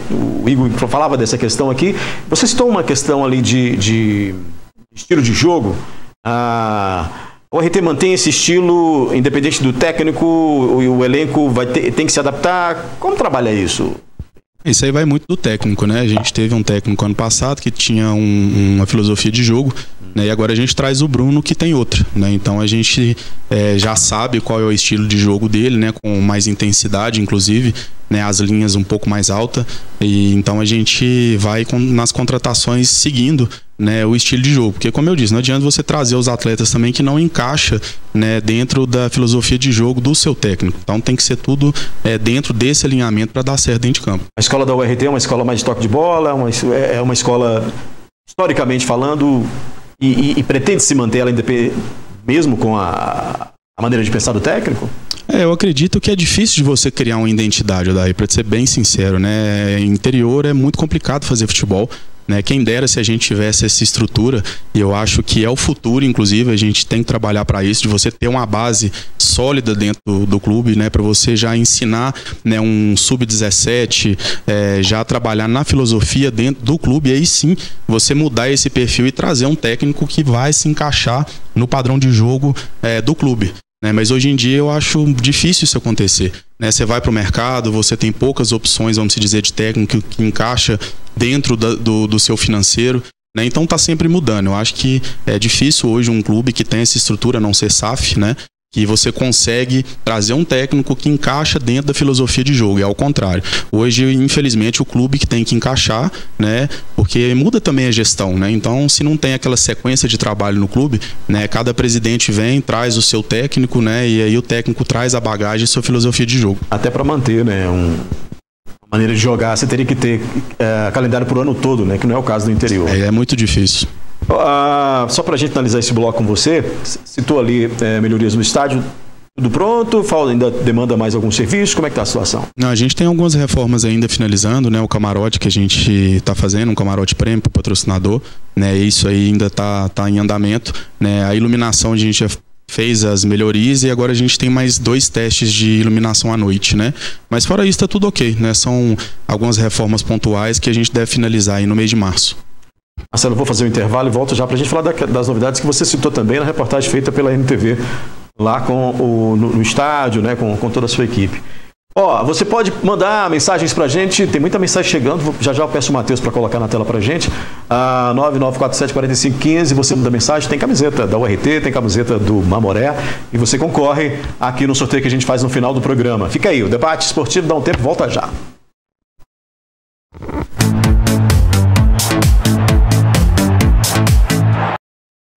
O Igor falava dessa questão aqui. Você citou uma questão ali de estilo de jogo. O RT mantém esse estilo, independente do técnico, o elenco tem que se adaptar. Como trabalha isso? Isso aí vai muito do técnico, né? A gente teve um técnico ano passado que tinha uma filosofia de jogo, né? E agora a gente traz o Bruno, que tem outra, né? Então a gente já sabe qual é o estilo de jogo dele, né? Com mais intensidade, inclusive, né? As linhas um pouco mais altas. E então a gente vai nas contratações seguindo, né, o estilo de jogo, porque como eu disse, não adianta você trazer os atletas também que não encaixa, né, dentro da filosofia de jogo do seu técnico. Então tem que ser tudo dentro desse alinhamento para dar certo dentro de campo. A escola da URT é uma escola mais de toque de bola, é uma escola, historicamente falando, e pretende se manter ela mesmo com a maneira de pensar do técnico? Eu acredito que é difícil de você criar uma identidade, Odair, para ser bem sincero, né? Interior é muito complicado fazer futebol, né? Quem dera se a gente tivesse essa estrutura, e eu acho que é o futuro, inclusive, a gente tem que trabalhar para isso, de você ter uma base sólida dentro do clube, né? Para você já ensinar, né, um sub-17, já trabalhar na filosofia dentro do clube, e aí sim você mudar esse perfil e trazer um técnico que vai se encaixar no padrão de jogo do clube. Mas hoje em dia eu acho difícil isso acontecer, né? Você vai para o mercado, você tem poucas opções, vamos dizer, de técnico que encaixa dentro do seu financeiro, né? Então está sempre mudando. Eu acho que é difícil hoje um clube que tem essa estrutura, não ser SAF, né, que você consegue trazer um técnico que encaixa dentro da filosofia de jogo, e ao contrário. Hoje, infelizmente, o clube que tem que encaixar, né, porque muda também a gestão, né? Então, se não tem aquela sequência de trabalho no clube, né, cada presidente vem, traz o seu técnico, né, e aí o técnico traz a bagagem e sua filosofia de jogo. Até para manter, né, uma maneira de jogar, você teria que ter calendário por ano todo, né, que não é o caso do interior. É muito difícil. Só para a gente analisar esse bloco com você, citou ali melhorias no estádio, tudo pronto? Ainda demanda mais algum serviço? Como é que está a situação? Não, a gente tem algumas reformas ainda finalizando, né? O camarote que a gente está fazendo, um camarote prêmio para o patrocinador, né? Isso aí ainda está em andamento, né? A iluminação a gente já fez as melhorias, e agora a gente tem mais 2 testes de iluminação à noite, né? Mas fora isso está tudo ok, né? São algumas reformas pontuais que a gente deve finalizar aí no mês de março. Marcelo, vou fazer um intervalo e volto já para a gente falar das novidades que você citou também na reportagem feita pela NTV lá no estádio, né, com toda a sua equipe. Você pode mandar mensagens para a gente, tem muita mensagem chegando, já eu peço o Matheus para colocar na tela para a gente, 9947-4515, você manda mensagem, tem camiseta da URT, tem camiseta do Mamoré, e você concorre aqui no sorteio que a gente faz no final do programa. Fica aí, o Debate Esportivo dá um tempo, volta já.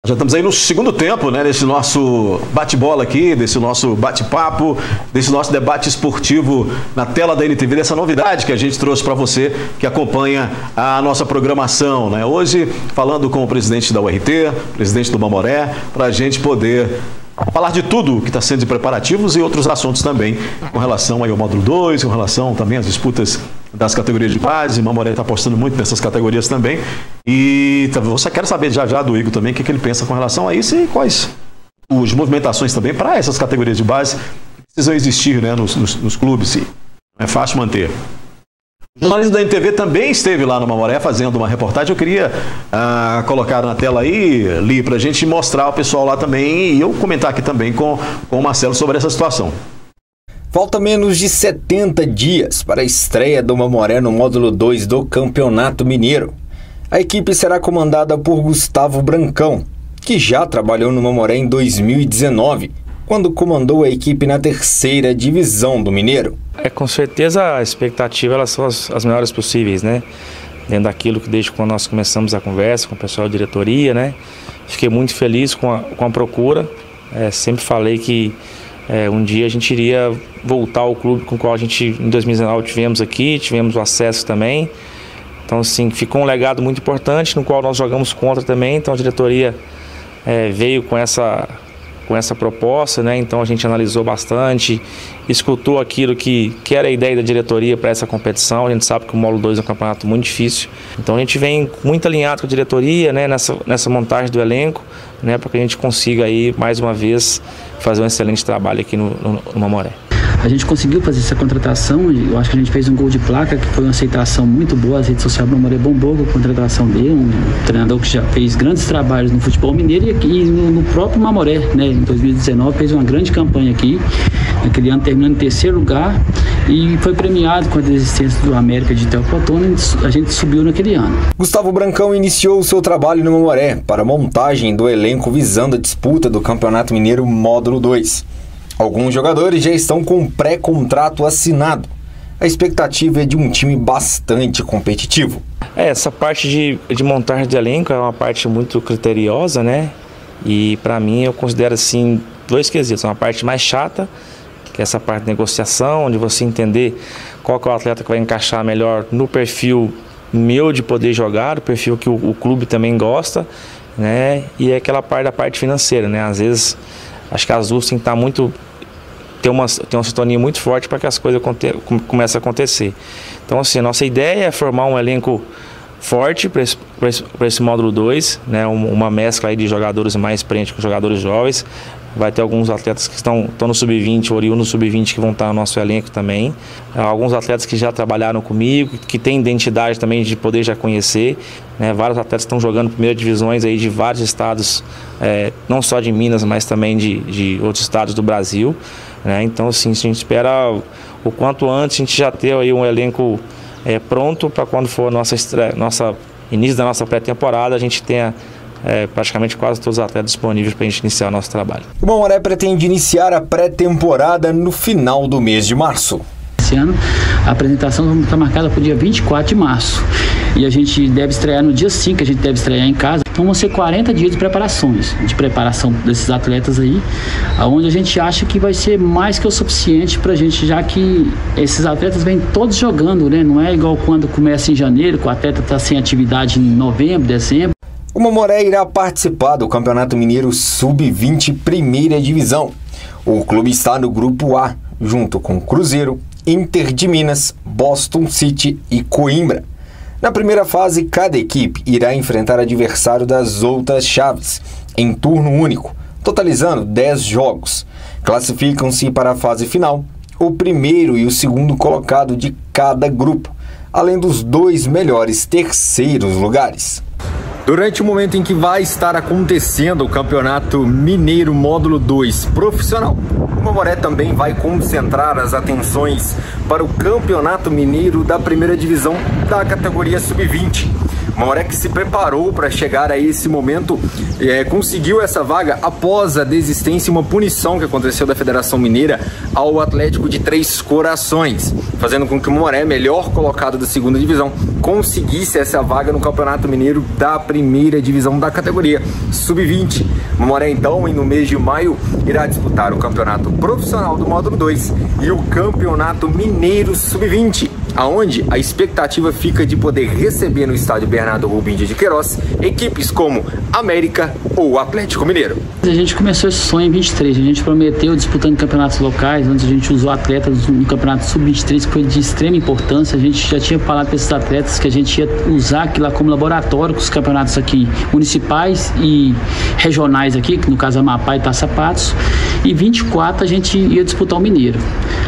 Já estamos aí no segundo tempo, né, desse nosso bate-bola aqui, desse nosso bate-papo, desse nosso debate esportivo na tela da NTV, dessa novidade que a gente trouxe para você que acompanha a nossa programação, né? Hoje, falando com o presidente da URT, presidente do Mamoré, para a gente poder falar de tudo que está sendo de preparativos e outros assuntos também, com relação aí ao módulo 2, com relação também às disputas das categorias de base. O Mamoré está apostando muito nessas categorias também. E você quer saber já do Igor também o que ele pensa com relação a isso e quais as movimentações também para essas categorias de base que precisam existir, né, nos clubes. Não é fácil manter. O jornalista da NTV também esteve lá no Mamoré fazendo uma reportagem. Eu queria colocar na tela aí, Li, para a gente mostrar o pessoal lá também e eu comentar aqui também com o Marcelo sobre essa situação. Falta menos de 70 dias para a estreia do Mamoré no módulo 2 do Campeonato Mineiro. A equipe será comandada por Gustavo Brancão, que já trabalhou no Mamoré em 2019, quando comandou a equipe na 3ª divisão do Mineiro. Com certeza a expectativa elas são as melhores possíveis, né? dentro daquilo que desde quando nós começamos a conversa com o pessoal da diretoria, né? Fiquei muito feliz com a procura. Sempre falei que um dia a gente iria voltar ao clube com o qual a gente em 2019 tivemos o acesso também. Então, assim, ficou um legado muito importante no qual nós jogamos contra também. Então, a diretoria veio com essa proposta, né? Então, a gente analisou bastante, escutou aquilo que era a ideia da diretoria para essa competição. A gente sabe que o Módulo 2 é um campeonato muito difícil. Então, a gente vem muito alinhado com a diretoria, né? Nessa montagem do elenco, né? Para que a gente consiga aí, mais uma vez, fazer um excelente trabalho aqui no Mamoré. A gente conseguiu fazer essa contratação, eu acho que a gente fez um gol de placa, que foi uma aceitação muito boa, as redes sociais do Mamoré bombou com a contratação dele, um treinador que já fez grandes trabalhos no futebol mineiro e no próprio Mamoré, né? Em 2019 fez uma grande campanha aqui, naquele ano terminando em terceiro lugar e foi premiado com a desistência do América de Teopotona, a gente subiu naquele ano. Gustavo Brancão iniciou o seu trabalho no Mamoré para a montagem do elenco visando a disputa do Campeonato Mineiro Módulo 2. Alguns jogadores já estão com pré-contrato assinado. A expectativa é de um time bastante competitivo. Essa parte de montagem de elenco é uma parte muito criteriosa, né? E para mim eu considero assim 2 quesitos. Uma parte mais chata, que é essa parte de negociação, onde você entender qual que é o atleta que vai encaixar melhor no perfil meu de poder jogar, o perfil que o clube também gosta, né? E é aquela parte da parte financeira, né? Às vezes acho que as duas tem que estar muito ter uma sintonia muito forte para que as coisas comecem a acontecer. Então, assim, a nossa ideia é formar um elenco forte para esse módulo 2, né? Uma mescla aí de jogadores mais experientes com jogadores jovens. Vai ter alguns atletas que estão no sub-20, oriundos no sub-20, que vão estar no nosso elenco também. Alguns atletas que já trabalharam comigo, que têm identidade também de poder já conhecer, né? Vários atletas estão jogando primeiras divisões aí de vários estados, não só de Minas, mas também de outros estados do Brasil, né? Então, assim, a gente espera o quanto antes a gente já ter aí um elenco pronto para quando for início da nossa pré-temporada, a gente tenha praticamente quase todos os atletas disponíveis para a gente iniciar o nosso trabalho. O Mamoré pretende iniciar a pré-temporada no final do mês de março. Esse ano a apresentação está marcada para o dia 24 de março e a gente deve estrear no dia 5, a gente deve estrear em casa. Então vão ser 40 dias de preparação desses atletas aí, onde a gente acha que vai ser mais que o suficiente para a gente, já que esses atletas vêm todos jogando, né? Não é igual quando começa em janeiro, que o atleta está sem atividade em novembro, dezembro. O Mamoré irá participar do Campeonato Mineiro Sub-20 Primeira Divisão. O clube está no Grupo A, junto com Cruzeiro, Inter de Minas, Boston City e Coimbra. Na primeira fase, cada equipe irá enfrentar adversário das outras chaves, em turno único, totalizando 10 jogos. Classificam-se para a fase final o primeiro e o segundo colocado de cada grupo, além dos 2 melhores terceiros lugares. Durante o momento em que vai estar acontecendo o Campeonato Mineiro Módulo 2 Profissional, o Mamoré também vai concentrar as atenções para o Campeonato Mineiro da Primeira Divisão da categoria Sub-20. O Mamoré que se preparou para chegar a esse momento, conseguiu essa vaga após a desistência e uma punição que aconteceu da Federação Mineira ao Atlético de Três Corações, fazendo com que o Mamoré, melhor colocado da segunda divisão, conseguisse essa vaga no Campeonato Mineiro da Primeira Divisão da categoria Sub-20. O Mamoré, então, no mês de maio, irá disputar o Campeonato Profissional do Módulo 2 e o Campeonato Mineiro Sub-20, aonde a expectativa fica de poder receber no estádio Bernardo Rubim de Queiroz equipes como América ou Atlético Mineiro. A gente começou esse sonho em 23, a gente prometeu disputando campeonatos locais, onde a gente usou atletas no campeonato Sub-23, que foi de extrema importância. A gente já tinha falado para esses atletas que a gente ia usar aquilo lá como laboratório com os campeonatos aqui municipais e regionais aqui, que no caso Amapá e Taça Patos, e 24 a gente ia disputar o Mineiro.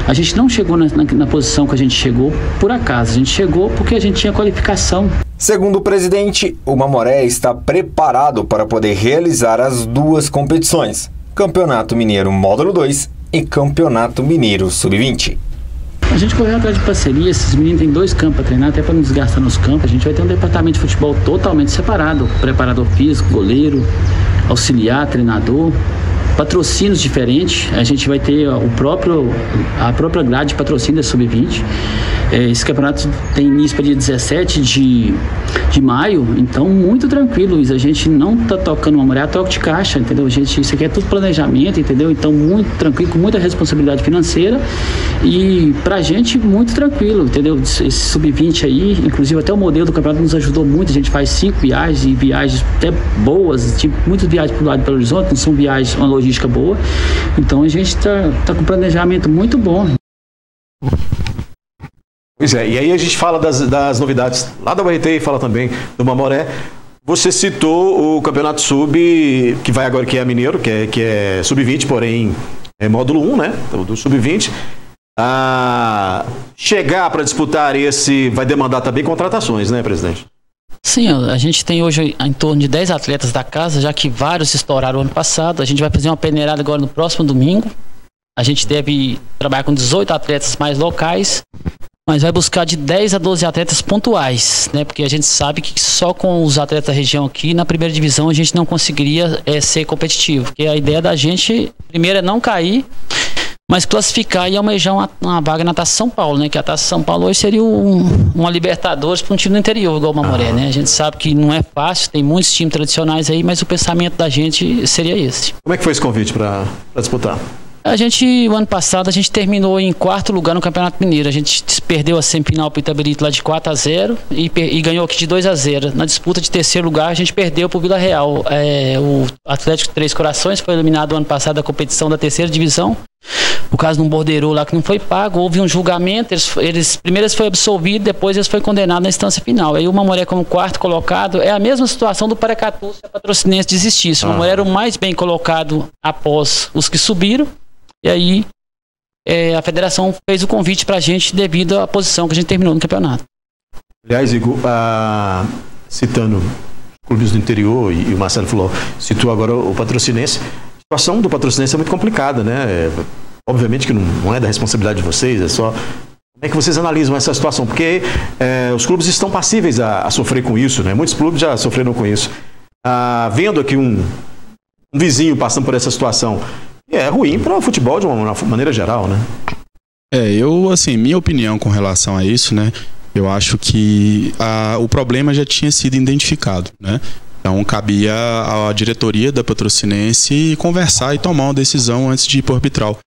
A gente não chegou na posição que a gente chegou por acaso, a gente chegou porque a gente tinha qualificação. Segundo o presidente, o Mamoré está preparado para poder realizar as 2 competições, Campeonato Mineiro Módulo 2 e Campeonato Mineiro Sub-20. A gente correu atrás de parceria, esses meninos têm 2 campos para treinar, até para não desgastar nos campos. A gente vai ter um departamento de futebol totalmente separado, preparador físico, goleiro, auxiliar, treinador. patrocínios diferentes. A gente vai ter a própria grade de patrocínio da Sub-20. Esse campeonato tem início para dia 17 de maio, então muito tranquilo, Luiz. A gente não tá tocando uma mulher a toque de caixa, entendeu? Isso aqui é tudo planejamento, entendeu? Então muito tranquilo, com muita responsabilidade financeira e pra gente muito tranquilo, entendeu? Esse Sub-20 aí, inclusive até o modelo do campeonato nos ajudou muito. A gente faz 5 viagens e viagens até boas, tipo, muitas viagens pro lado do Belo Horizonte, não são viagens, uma logística boa. Então a gente tá com um planejamento muito bom. Pois é, e aí a gente fala das novidades lá da URT e fala também do Mamoré. Você citou o Campeonato Sub, que vai agora, que é Mineiro, que é Sub-20, porém é módulo 1, né? Do Sub-20. Chegar para disputar esse vai demandar também contratações, né, presidente? Sim, a gente tem hoje em torno de 10 atletas da casa, já que vários estouraram ano passado. A gente vai fazer uma peneirada agora no próximo domingo. A gente deve trabalhar com 18 atletas mais locais, mas vai buscar de 10 a 12 atletas pontuais, né? Porque a gente sabe que só com os atletas da região aqui, na primeira divisão, a gente não conseguiria ser competitivo. Porque a ideia da gente, primeiro, é não cair, mas classificar e almejar uma vaga na Taça São Paulo, né? Que a Taça São Paulo hoje seria uma Libertadores para um time do interior, igual o Mamoré, né? A gente sabe que não é fácil, tem muitos times tradicionais aí, mas o pensamento da gente seria esse. Como é que foi esse convite para disputar? O ano passado, a gente terminou em 4º lugar no Campeonato Mineiro. A gente perdeu a semifinal para o Itabirito lá de 4-0 e ganhou aqui de 2-0. Na disputa de 3º lugar, a gente perdeu para o Vila Real. O Atlético Três Corações foi eliminado ano passado da competição da 3ª divisão. Por causa de um borderô lá que não foi pago, houve um julgamento, primeiro eles foi absolvido, depois eles foi condenado na instância final. Aí o Mamoré, como 4º colocado, é a mesma situação do Paracatu se a Patrocinense desistisse. O Mamoré era o mais bem colocado após os que subiram. E aí a federação fez o convite pra gente devido à posição que a gente terminou no campeonato. Aliás, Igor, citando os clubes do interior, e o Marcelo falou, citou agora o Patrocinense. A situação do Patrocinense é muito complicada, né? Obviamente que não é da responsabilidade de vocês, é só... Como é que vocês analisam essa situação? Porque os clubes estão passíveis a sofrer com isso, né? Muitos clubes já sofreram com isso. Vendo aqui um vizinho passando por essa situação, é ruim para o futebol de uma maneira geral, né? Minha opinião com relação a isso, né? Eu acho que o problema já tinha sido identificado, né? Então cabia à diretoria da Patrocinense conversar e tomar uma decisão antes de ir para o arbitral.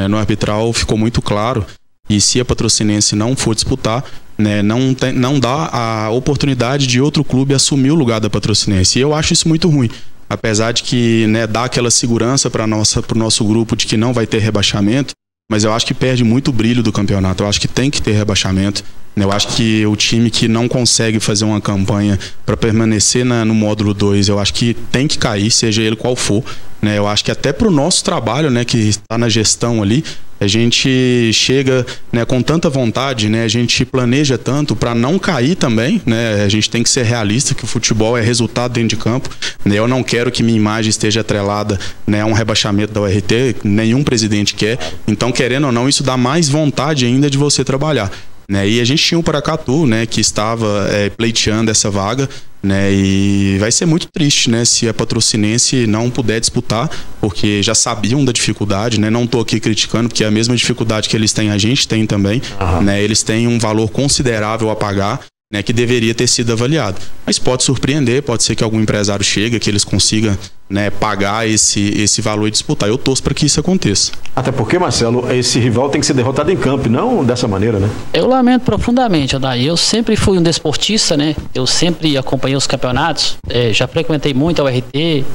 No arbitral ficou muito claro, e se a Patrocinense não for disputar, né, não dá a oportunidade de outro clube assumir o lugar da Patrocinense. E eu acho isso muito ruim. Apesar de que, né, dá aquela segurança para o nosso grupo de que não vai ter rebaixamento, mas eu acho que perde muito o brilho do campeonato. Eu acho que tem que ter rebaixamento. Eu acho que o time que não consegue fazer uma campanha para permanecer no módulo 2, eu acho que tem que cair, seja ele qual for. Eu acho que até para o nosso trabalho, né, que está na gestão ali, a gente chega, né, com tanta vontade, né, a gente planeja tanto para não cair também, né, a gente tem que ser realista que o futebol é resultado dentro de campo, né, eu não quero que minha imagem esteja atrelada, né, a um rebaixamento da URT, nenhum presidente quer, então querendo ou não, isso dá mais vontade ainda de você trabalhar. E a gente tinha o Paracatu, né, que estava pleiteando essa vaga, né, e vai ser muito triste, né, se a Patrocinense não puder disputar, porque já sabiam da dificuldade, né, não estou aqui criticando, porque a mesma dificuldade que eles têm, a gente tem também, né, eles têm um valor considerável a pagar, né, que deveria ter sido avaliado. Mas pode surpreender, pode ser que algum empresário chegue, que eles consigam, né, pagar esse valor e disputar. Eu torço para que isso aconteça. Até porque, Marcelo, esse rival tem que ser derrotado em campo, não dessa maneira, né? Eu lamento profundamente, Adair. Eu sempre fui um desportista, né? Eu sempre acompanhei os campeonatos, já frequentei muito a URT.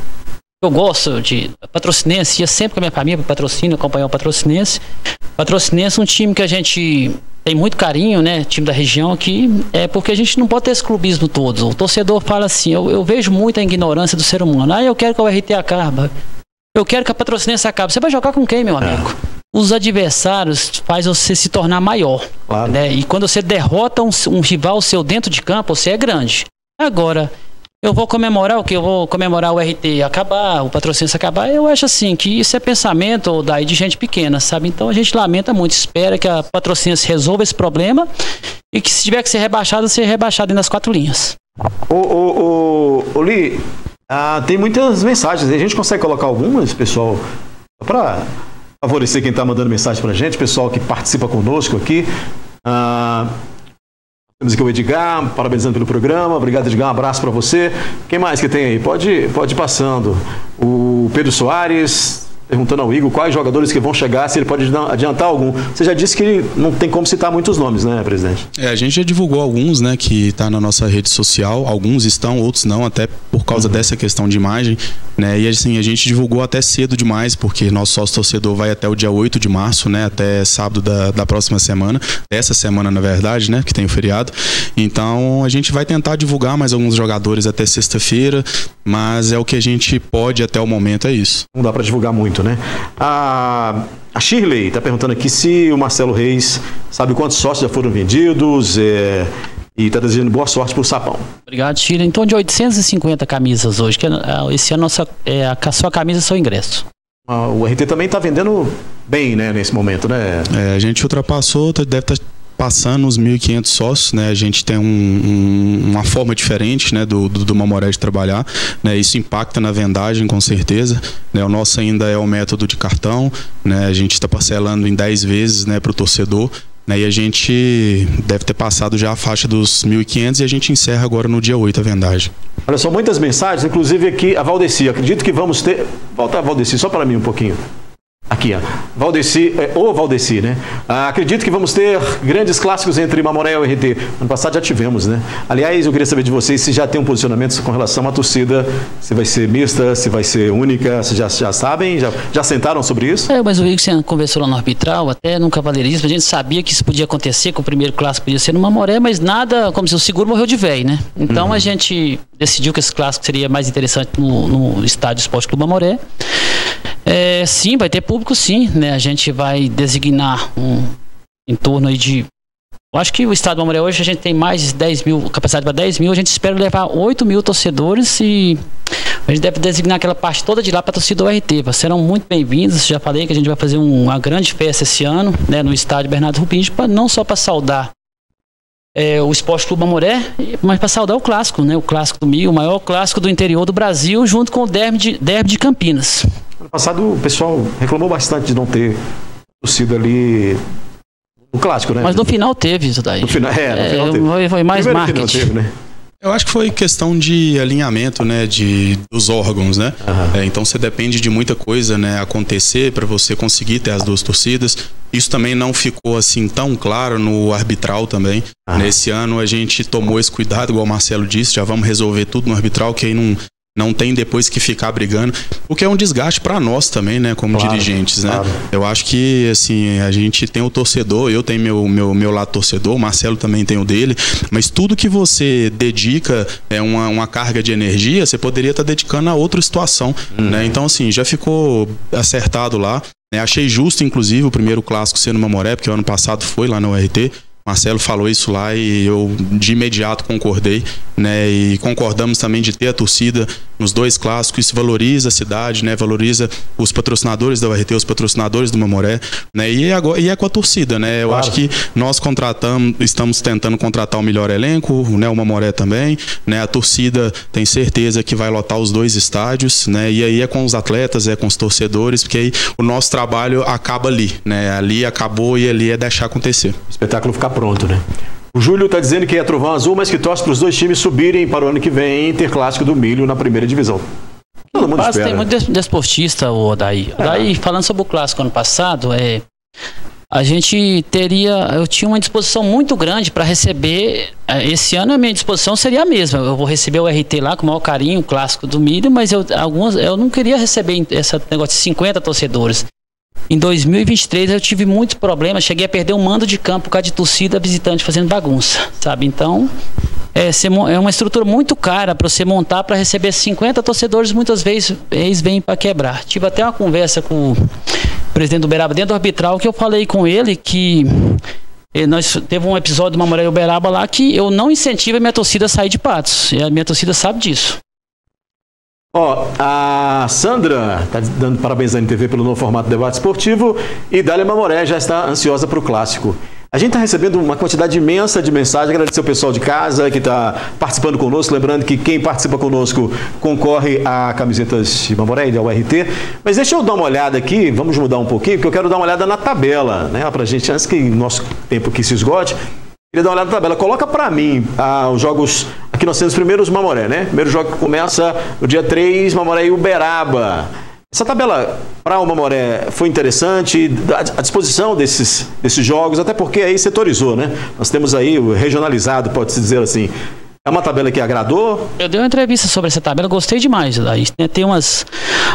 Eu gosto de Patrocinense, ia sempre com a minha família para Patrocínio, acompanhar o Patrocinense. Patrocinense é um time que a gente tem muito carinho, né? Time da região aqui, porque a gente não pode ter esse clubismo todo. O torcedor fala assim, eu vejo muita ignorância do ser humano. Eu quero que a URT acabe. Eu quero que a Patrocinense acabe. Você vai jogar com quem, meu amigo? Os adversários faz você se tornar maior. Claro. Né? E quando você derrota um rival seu dentro de campo, você é grande. Agora, eu vou comemorar o quê? Eu vou comemorar o RT acabar, o Patrocinense acabar. Eu acho assim, que isso é pensamento daí de gente pequena, sabe? Então a gente lamenta muito, espera que a Patrocinense resolva esse problema e que se tiver que ser rebaixado, seja rebaixado nas 4 linhas. Li, tem muitas mensagens. A gente consegue colocar algumas, pessoal, Para favorecer quem está mandando mensagem para a gente, pessoal que participa conosco aqui. Temos aqui o Edgar, parabenizando pelo programa. Obrigado, Edgar. Um abraço para você. Quem mais que tem aí? Pode ir passando. O Pedro Soares perguntando ao Igor quais jogadores que vão chegar, se ele pode adiantar algum. Você já disse que não tem como citar muitos nomes, né, presidente? A gente já divulgou alguns, né, que está na nossa rede social. Alguns estão, outros não, até por causa dessa questão de imagem, né? E assim, a gente divulgou até cedo demais, porque nosso sócio torcedor vai até o dia 8 de março, né, até sábado da próxima semana, dessa semana, na verdade, né, que tem o feriado. Então, a gente vai tentar divulgar mais alguns jogadores até sexta-feira, mas é o que a gente pode até o momento, é isso. Não dá para divulgar muito, né? A Shirley está perguntando aqui se o Marcelo Reis sabe quantos sócios já foram vendidos e está desejando boa sorte para o Sapão. Obrigado, Shirley. Em torno de 850 camisas hoje, que esse ano a sua camisa é seu ingresso. O RT também está vendendo bem, né, nesse momento, né? A gente ultrapassou, deve estar passando os 1.500 sócios, né? A gente tem uma forma diferente, né, do Mamoré de trabalhar, né? Isso impacta na vendagem, com certeza, né? O nosso ainda é o método de cartão, né? A gente está parcelando em 10 vezes, né, para o torcedor, né? E a gente deve ter passado já a faixa dos 1.500 e a gente encerra agora no dia 8 a vendagem. Olha só, muitas mensagens, inclusive aqui a Valdeci. Acredito que vamos ter... Volta a Valdeci, só para mim um pouquinho. Aqui, ó. Valdeci, Valdeci, né? Acredito que vamos ter grandes clássicos entre Mamoré e o RT. Ano passado já tivemos, né? Aliás, eu queria saber de vocês se já tem um posicionamento com relação à torcida, se vai ser mista, se vai ser única, se já sabem, já sentaram sobre isso? Mas o Igor conversou lá no arbitral, até no cavalheirismo, a gente sabia que isso podia acontecer, que o primeiro clássico podia ser no Mamoré, mas nada, como se o seguro morreu de velho, né? Então a gente decidiu que esse clássico seria mais interessante no estádio Esporte Clube Mamoré. Sim, vai ter público, sim, né? A gente vai designar em torno aí de... Eu acho que o estado do Mamoré hoje a gente tem mais de 10 mil, capacidade para 10 mil, a gente espera levar 8 mil torcedores e a gente deve designar aquela parte toda de lá para a torcida do RT. Serão muito bem-vindos, já falei que a gente vai fazer uma grande festa esse ano, né, no estádio Bernardo Rubinho, não só para saudar o Esporte Clube Mamoré, mas para saudar o clássico, né? O clássico do Milho, o maior clássico do interior do Brasil, junto com o derby de Campinas. Ano passado o pessoal reclamou bastante de não ter torcida ali no clássico, né? Mas no final teve isso daí. No final teve. Foi mais marketing. Teve, né? Eu acho que foi questão de alinhamento, né, dos órgãos, né? Então você depende de muita coisa, né, acontecer para você conseguir ter as duas torcidas. Isso também não ficou assim tão claro no arbitral também. Nesse ano a gente tomou esse cuidado, igual o Marcelo disse, já vamos resolver tudo no arbitral, que aí não tem depois que ficar brigando, o que é um desgaste para nós também, né, como dirigentes, né? Eu acho que, assim, a gente tem o torcedor, eu tenho meu lado torcedor, o Marcelo também tem o dele, mas tudo que você dedica uma carga de energia, você poderia estar dedicando a outra situação, né? Então, assim, já ficou acertado lá, né? Achei justo, inclusive, o primeiro clássico ser no Mamoré, porque o ano passado foi lá no URT. Marcelo falou isso lá e eu de imediato concordei, né? E concordamos também de ter a torcida nos dois clássicos. Isso valoriza a cidade, né? Valoriza os patrocinadores da URT, os patrocinadores do Mamoré, né? E é com a torcida, né? Eu acho que nós estamos tentando contratar o melhor elenco, né? O Mamoré também, né? A torcida tem certeza que vai lotar os dois estádios, né? E aí é com os atletas, é com os torcedores, porque aí o nosso trabalho acaba ali, né? Ali acabou e ali é deixar acontecer. O espetáculo ficar pronto, né? O Júlio está dizendo que é Trovão Azul, mas que torce para os dois times subirem para o ano que vem, ter clássico do Milho na primeira divisão. Todo mundo espera. Tem muito desportista, Odaí. Daí, falando sobre o clássico ano passado, eu tinha uma disposição muito grande para receber. Esse ano a minha disposição seria a mesma. Eu vou receber o RT lá com o maior carinho, o clássico do Milho, mas eu não queria receber esse negócio de 50 torcedores. Em 2023 eu tive muitos problemas, cheguei a perder um mando de campo por causa de torcida visitante fazendo bagunça, sabe? Então, é uma estrutura muito cara para você montar para receber 50 torcedores, muitas vezes eles vêm para quebrar. Tive até uma conversa com o presidente do Uberaba dentro do arbitral, que eu falei com ele que nós teve um episódio do Mamoré e Uberaba lá que eu não incentivo a minha torcida a sair de Patos, e a minha torcida sabe disso. A Sandra está dando parabéns à NTV pelo novo formato de debate esportivo e Dália Mamoré já está ansiosa para o clássico. A gente está recebendo uma quantidade imensa de mensagens. Agradecer o pessoal de casa que está participando conosco. Lembrando que quem participa conosco concorre a camisetas de Mamoré e da URT. Mas deixa eu dar uma olhada aqui, vamos mudar um pouquinho, porque eu quero dar uma olhada na tabela, né? Para a gente, antes que o nosso tempo aqui se esgote, queria dar uma olhada na tabela. Coloca para mim os jogos. Aqui nós temos primeiro os Mamoré, né? Primeiro jogo que começa no dia 3, Mamoré e Uberaba. Essa tabela para o Mamoré foi interessante, a disposição desses jogos, até porque aí setorizou, né? Nós temos aí o regionalizado, pode-se dizer assim. É uma tabela que agradou? Eu dei uma entrevista sobre essa tabela, gostei demais. Tem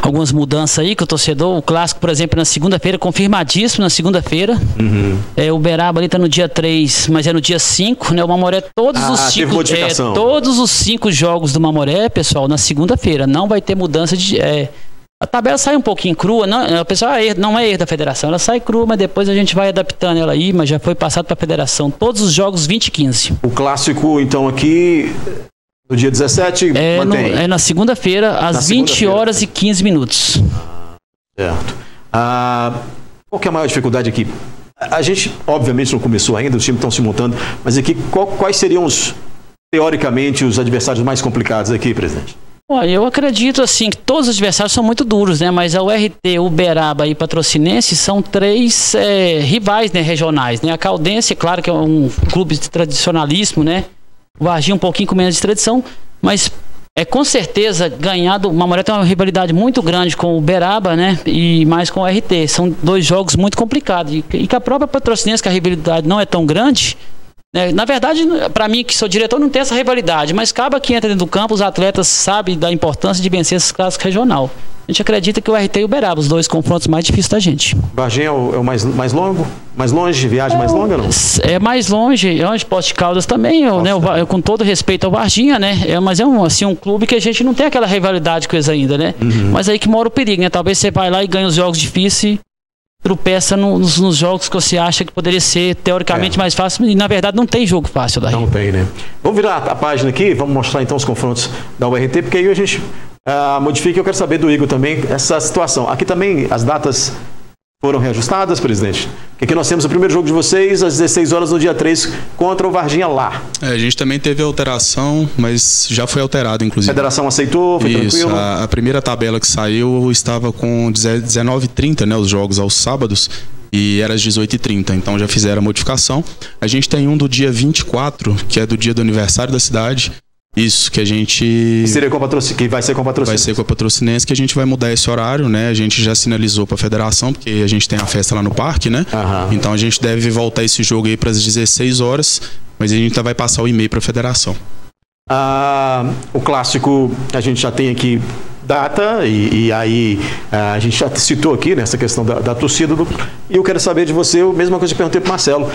algumas mudanças aí que o torcedor, o clássico, por exemplo, na segunda-feira, confirmadíssimo na segunda-feira. O Uberaba ali está no dia 3, mas é no dia 5, né? O Mamoré, todos os 5 jogos do Mamoré, pessoal, na segunda-feira. Não vai ter mudança de... A tabela sai um pouquinho crua, não, pessoal, não é erro da federação, ela sai crua, mas depois a gente vai adaptando ela aí, mas já foi passado para a federação. Todos os jogos 20 e 15. O clássico, então, aqui, no dia 17, mantém? É na segunda-feira, às 20 horas e 15 minutos. Certo. Qual que é a maior dificuldade aqui? A gente, obviamente, não começou ainda, os times estão se montando, mas aqui, quais seriam, teoricamente, os adversários mais complicados aqui, presidente? Eu acredito assim que todos os adversários são muito duros, né? Mas a URT, Uberaba e Patrocinense são 3 rivais, né, regionais, né? A Caldense, claro que é um clube tradicionalíssimo, né? O Varginha um pouquinho com menos de tradição, mas com certeza ganhar o Mamoré tem uma rivalidade muito grande com o Uberaba, né? E mais com o URT. São 2 jogos muito complicados. E que a própria Patrocinense, que a rivalidade não é tão grande. Na verdade, para mim, que sou diretor, não tem essa rivalidade, mas acaba que entra dentro do campo, os atletas sabem da importância de vencer esses clássicos regional. A gente acredita que o URT e o Uberaba, os 2 confrontos mais difíceis da gente. Varginha é o mais longo? Mais longe? Viagem mais longa, não? É mais longe, Poços de Caldas também, né? Com todo respeito ao Varginha, né? Mas é um clube que a gente não tem aquela rivalidade com eles ainda, né? Mas aí que mora o perigo, né? Talvez você vai lá e ganha os jogos difíceis, tropeça nos jogos que você acha que poderia ser teoricamente mais fácil e na verdade não tem jogo fácil daí. Não tem, né? Vamos virar a página aqui, vamos mostrar então os confrontos da URT, porque aí a gente modifica. Eu quero saber do Igor também essa situação. Aqui também as datas foram reajustadas, presidente? Porque aqui nós temos o primeiro jogo de vocês às 16 horas no dia 3 contra o Varginha lá. A gente também teve alteração, mas já foi alterado, inclusive. A federação aceitou, foi tranquilo? A primeira tabela que saiu estava com 19h30, né, os jogos aos sábados, e era às 18h30, então já fizeram a modificação. A gente tem um do dia 24, que é do dia do aniversário da cidade. Isso, que a gente... Que vai ser com a Patrocinense. Vai ser com a Patrocinense, que a gente vai mudar esse horário, né? A gente já sinalizou para a federação, porque a gente tem a festa lá no parque, né? Então a gente deve voltar esse jogo aí para as 16 horas, mas a gente vai passar o e-mail para a federação. O clássico, a gente já tem aqui data, e aí a gente já citou aqui nessa questão da torcida, e eu quero saber de você, a mesma coisa que eu perguntei para o Marcelo.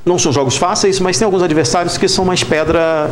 Não são jogos fáceis, mas tem alguns adversários que são mais pedra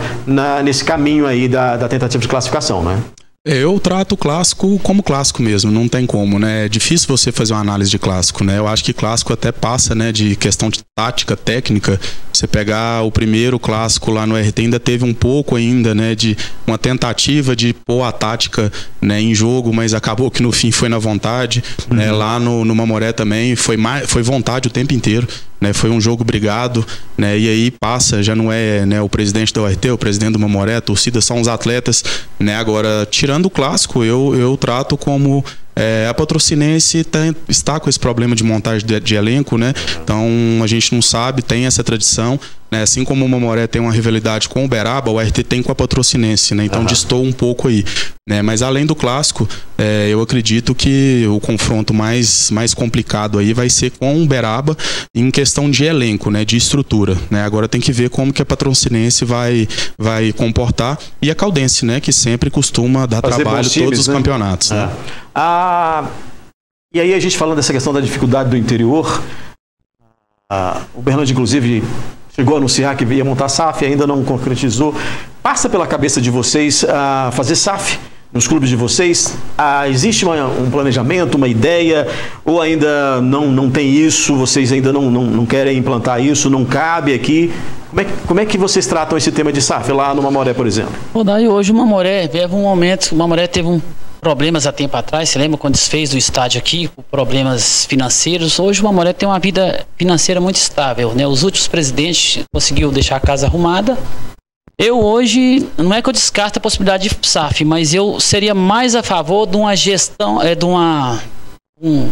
nesse caminho aí da tentativa de classificação, né? Eu trato o clássico como clássico mesmo, não tem como, né? É difícil você fazer uma análise de clássico, né? Eu acho que clássico até passa, né, de questão de tática, técnica. Você pegar o primeiro clássico lá no RT, ainda teve um pouco ainda, né, de uma tentativa de pôr a tática, né, em jogo, mas acabou que no fim foi na vontade, né? Lá no Mamoré também foi vontade o tempo inteiro, né? Foi um jogo brigado, né? E aí passa, já não é, né, o presidente da URT, o presidente do Mamoré, a torcida, são os atletas, né? Agora, tirando o clássico, eu trato como a Patrocinense está com esse problema de montagem de elenco, né? Então a gente não sabe, tem essa tradição, né? Assim como o Mamoré tem uma rivalidade com o Uberaba, o RT tem com a Patrocinense, né? Então distou um pouco aí, né? Mas além do clássico, eu acredito que o confronto mais complicado aí vai ser com o Uberaba em questão de elenco, né? De estrutura, né? Agora tem que ver como que a Patrocinense vai comportar, e a Caldense, né? Que sempre costuma dar trabalho em todos os campeonatos, né? E aí a gente falando dessa questão da dificuldade do interior, o Bernardo inclusive chegou a anunciar que ia montar SAF, ainda não concretizou. Passa pela cabeça de vocês fazer SAF nos clubes de vocês? Existe um planejamento, uma ideia, ou ainda não tem isso, vocês ainda não querem implantar isso, não cabe aqui? Como é que vocês tratam esse tema de SAF lá no Mamoré, por exemplo? Daí hoje o Mamoré teve um problemas há tempo atrás. Você lembra quando desfez do estádio aqui, por problemas financeiros? Hoje o Mamoré tem uma vida financeira muito estável, né? Os últimos presidentes conseguiu deixar a casa arrumada. Eu hoje, não é que eu descarto a possibilidade de SAF, mas eu seria mais a favor de uma gestão,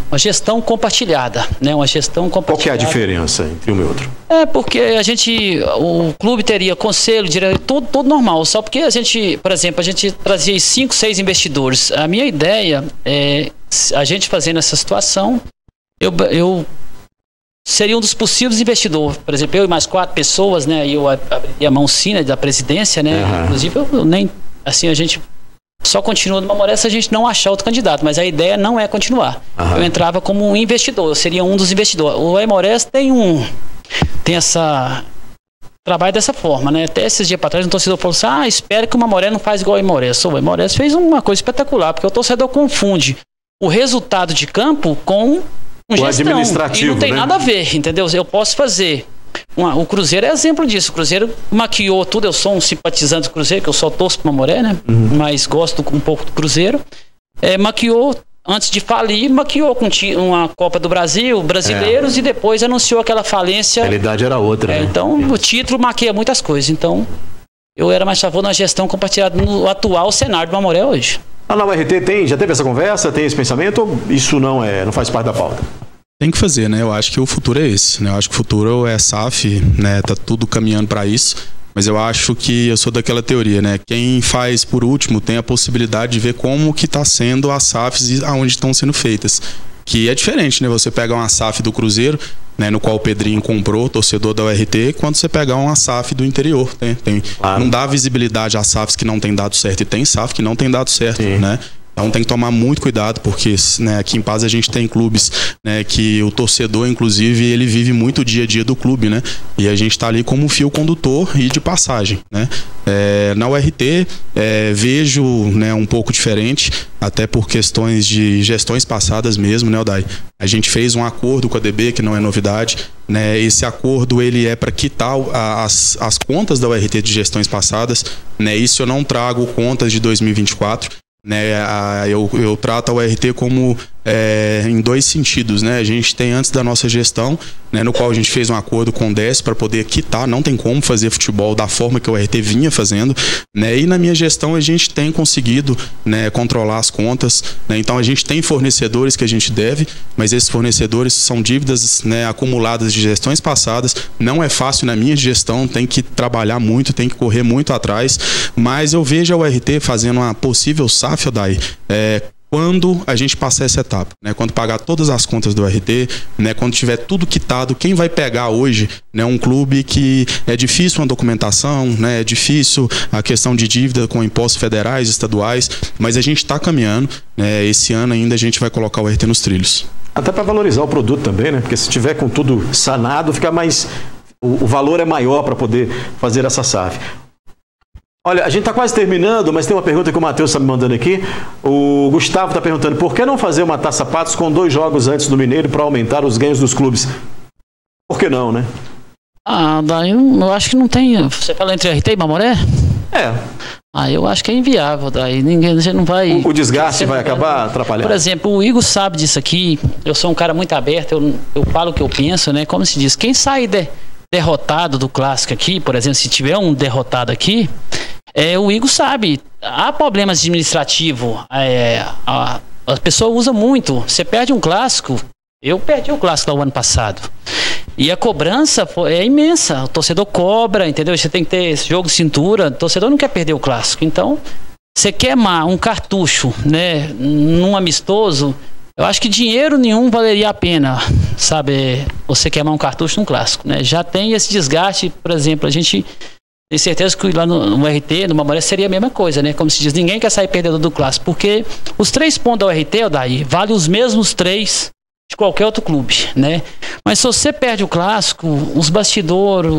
uma gestão compartilhada, né? Uma gestão compartilhada. Qual que é a diferença entre um e outro? Porque o clube teria conselho, diretor, tudo normal, só porque a gente, por exemplo, a gente trazia 5, 6 investidores. A minha ideia é, a gente fazendo essa situação, eu seria um dos possíveis investidores. Por exemplo, eu e mais 4 pessoas, né? Eu abriria a mão sim, né, da presidência, né? Uhum. Inclusive, eu nem, assim, a gente só continua no Mamoré se a gente não achar outro candidato, mas a ideia não é continuar. Uhum. Eu entrava como um investidor, eu seria um dos investidores. O Aimorés tem essa trabalho dessa forma, né? Até esses dias para trás um torcedor falou assim: espero que o Mamoré não faz igual o Aimorés. O Aimorés fez uma coisa espetacular, porque o torcedor confunde o resultado de campo com gestão, administrativo, e não tem nada a ver, entendeu? Eu posso fazer. O Cruzeiro é exemplo disso. O Cruzeiro maquiou tudo. Eu sou um simpatizante do Cruzeiro, que eu só torço pro Mamoré, né? Uhum. Mas gosto um pouco do Cruzeiro. Maquiou, antes de falir, maquiou com uma Copa do Brasil, brasileiros, e depois anunciou aquela falência. A realidade era outra, né? Então, o título maquia muitas coisas. Então, eu era mais a favor na gestão compartilhada no atual cenário do Mamoré hoje. Na URT já teve essa conversa, tem esse pensamento, ou isso não faz parte da pauta? Tem que fazer, né? Eu acho que o futuro é esse, né? Eu acho que o futuro é SAF, né? Tá tudo caminhando para isso, mas eu acho que eu sou daquela teoria, né? Quem faz por último tem a possibilidade de ver como que tá sendo as SAFs e aonde estão sendo feitas. Que é diferente, né? Você pega uma SAF do Cruzeiro, né, no qual o Pedrinho comprou, torcedor da URT, quando você pegar uma SAF do interior, claro. Não dá visibilidade às SAFs que não tem dado certo, e tem SAF que não tem dado certo, né? Então tem que tomar muito cuidado, porque, né, aqui em Paz a gente tem clubes, né, que o torcedor, inclusive, ele vive muito o dia a dia do clube, né? E a gente está ali como um fio condutor e de passagem, né? Na URT vejo, né, um pouco diferente, até por questões de gestões passadas mesmo, né, Odai? A gente fez um acordo com a DB, que não é novidade, né? Esse acordo ele é para quitar as contas da URT de gestões passadas, né? Isso eu não trago contas de 2024. Né, eu trato a URT como em 2 sentidos, né? A gente tem antes da nossa gestão, né, no qual a gente fez um acordo com o DES para poder quitar, não tem como fazer futebol da forma que a URT vinha fazendo, né? E na minha gestão a gente tem conseguido, né, controlar as contas, né? Então a gente tem fornecedores que a gente deve, mas esses fornecedores são dívidas, né, acumuladas de gestões passadas. Não é fácil na minha gestão, tem que trabalhar muito, tem que correr muito atrás, mas eu vejo a URT fazendo uma possível SAF, Odai, quando a gente passar essa etapa, né? Quando pagar todas as contas do RT, né? Quando tiver tudo quitado, quem vai pegar hoje, né? Um clube que é difícil uma documentação, né? É difícil a questão de dívida com impostos federais, estaduais, mas a gente está caminhando, né? Esse ano ainda a gente vai colocar o RT nos trilhos. Até para valorizar o produto também, né? Porque se tiver com tudo sanado, fica mais... O valor é maior para poder fazer essa SAF. Olha, a gente está quase terminando, mas tem uma pergunta que o Matheus está me mandando aqui. O Gustavo está perguntando: por que não fazer uma Taça Patos com 2 jogos antes do Mineiro para aumentar os ganhos dos clubes? Por que não, né? Daí eu acho que não tem... Você fala entre RT e Mamoré? Eu acho que é inviável. Daí a gente não vai... O desgaste vai acabar atrapalhando. Por exemplo, o Igor sabe disso aqui. Eu sou um cara muito aberto, eu falo o que eu penso, né? Como se diz, quem sai derrotado do clássico aqui, por exemplo, se tiver um derrotado aqui, o Igor sabe, há problemas administrativos, a pessoa usa muito, você perde um clássico, eu perdi o clássico do ano passado, e a cobrança é imensa, o torcedor cobra, entendeu? Você tem que ter esse jogo de cintura, o torcedor não quer perder o clássico, então, você queimar um cartucho, né, num amistoso, eu acho que dinheiro nenhum valeria a pena, sabe, você queimar um cartucho num clássico, né? Já tem esse desgaste, por exemplo, a gente tem certeza que lá no RT, no Mamoré, seria a mesma coisa, né? Como se diz, ninguém quer sair perdedor do clássico, porque os 3 pontos da URT, Odaí, valem os mesmos 3 de qualquer outro clube, né? Mas se você perde o clássico, os bastidores,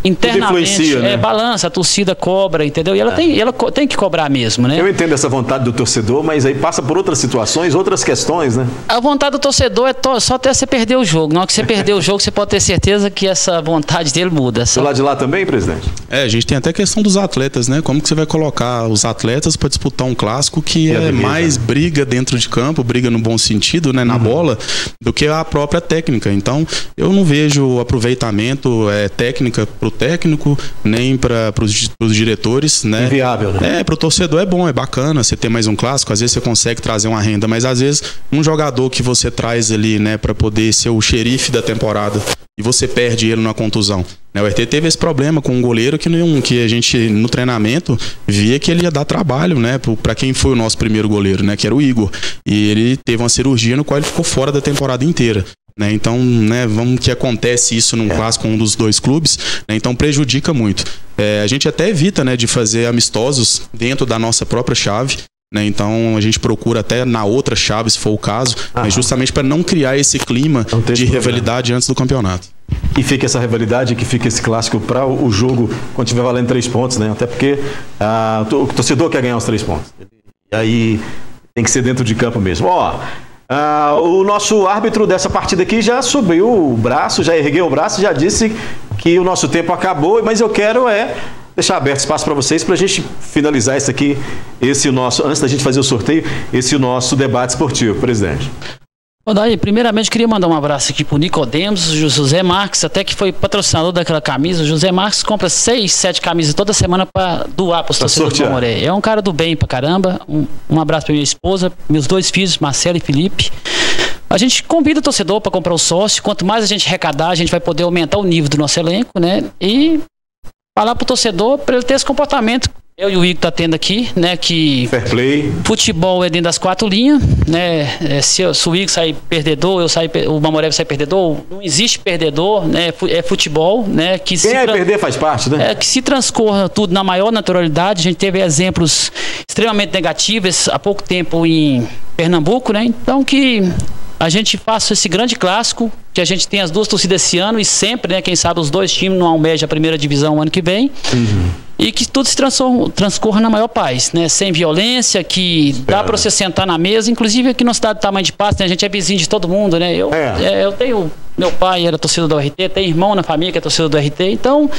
internamente, né? Balança, a torcida cobra, entendeu? E ela tem que cobrar mesmo, né? Eu entendo essa vontade do torcedor, mas aí passa por outras situações, outras questões, né? A vontade do torcedor é só até você perder o jogo. Na hora que você perder o jogo, você pode ter certeza que essa vontade dele muda. Do lado de lá também, presidente? A gente tem até a questão dos atletas, né? Como que você vai colocar os atletas para disputar um clássico que é mais briga dentro de campo, briga no bom sentido, né? Na bola, do que a própria técnica. Então, eu não vejo aproveitamento técnica para o técnico, nem para os diretores, né? Inviável, né? Para o torcedor é bom, é bacana você ter mais um clássico, às vezes você consegue trazer uma renda, mas às vezes um jogador que você traz ali, né, para poder ser o xerife da temporada e você perde ele numa contusão. O RT teve esse problema com um goleiro que a gente, no treinamento, via que ele ia dar trabalho, né, para quem foi o nosso primeiro goleiro, né, que era o Igor. E ele teve uma cirurgia no qual ele ficou fora da temporada inteira. Então, né, vamos que acontece isso num clássico com um dos dois clubes, né, então prejudica muito. A gente até evita, né, de fazer amistosos dentro da nossa própria chave. Então a gente procura até na outra chave, se for o caso, mas justamente para não criar esse clima de rivalidade antes do campeonato. E fica essa rivalidade, que fica esse clássico para o jogo quando estiver valendo 3 pontos, né? Até porque o torcedor quer ganhar os 3 pontos. E aí tem que ser dentro de campo mesmo. O nosso árbitro dessa partida aqui já subiu o braço, já ergueu o braço, já disse que o nosso tempo acabou, mas eu quero deixar aberto espaço para vocês, para a gente finalizar isso aqui, antes da gente fazer o sorteio, esse nosso debate esportivo, presidente. Daí, primeiramente, queria mandar um abraço aqui pro Nicodemos, o José Marques, até que foi patrocinador daquela camisa. O José Marques compra 6, 7 camisas toda semana para doar para os torcedores do Mamoré. É um cara do bem pra caramba. Um abraço para minha esposa, meus 2 filhos, Marcelo e Felipe. A gente convida o torcedor para comprar o sócio. Quanto mais a gente arrecadar, a gente vai poder aumentar o nível do nosso elenco, né? E falar pro torcedor para ele ter esse comportamento. Eu e o Igor tá tendo aqui, né, que fair play. Futebol é dentro das 4 linhas, né? Se o Igor sair perdedor, o Mamoré sair perdedor, não existe perdedor, né? É futebol, né? Que quem vai perder faz parte, né? Que se transcorra tudo na maior naturalidade. A gente teve exemplos extremamente negativos há pouco tempo em Pernambuco, né? Então que a gente faça esse grande clássico, que a gente tem as 2 torcidas esse ano e sempre, né? Quem sabe os 2 times não almejam a primeira divisão ano que vem. E que tudo se transcorra na maior paz, né? Sem violência, que dá para você sentar na mesa, inclusive aqui na cidade do tamanho de Patos, né? A gente é vizinho de todo mundo, né? Eu tenho, meu pai era torcedor do RT, tem irmão na família que é torcedor do RT, então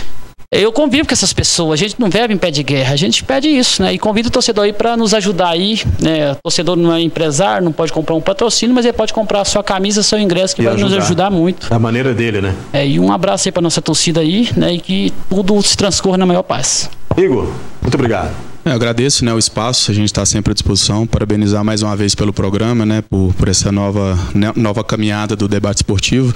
eu convivo com essas pessoas. A gente não vive em pé de guerra, a gente pede isso, né? E convido o torcedor aí para nos ajudar aí, né? O torcedor não é empresário, não pode comprar um patrocínio, mas ele pode comprar a sua camisa, seu ingresso, que vai nos ajudar muito. Da maneira dele, né? E um abraço aí para nossa torcida aí, né? E que tudo se transcorra na maior paz. Igor, muito obrigado. Eu agradeço, né, o espaço, a gente está sempre à disposição. Parabenizar mais uma vez pelo programa, né, por essa nova caminhada do debate esportivo,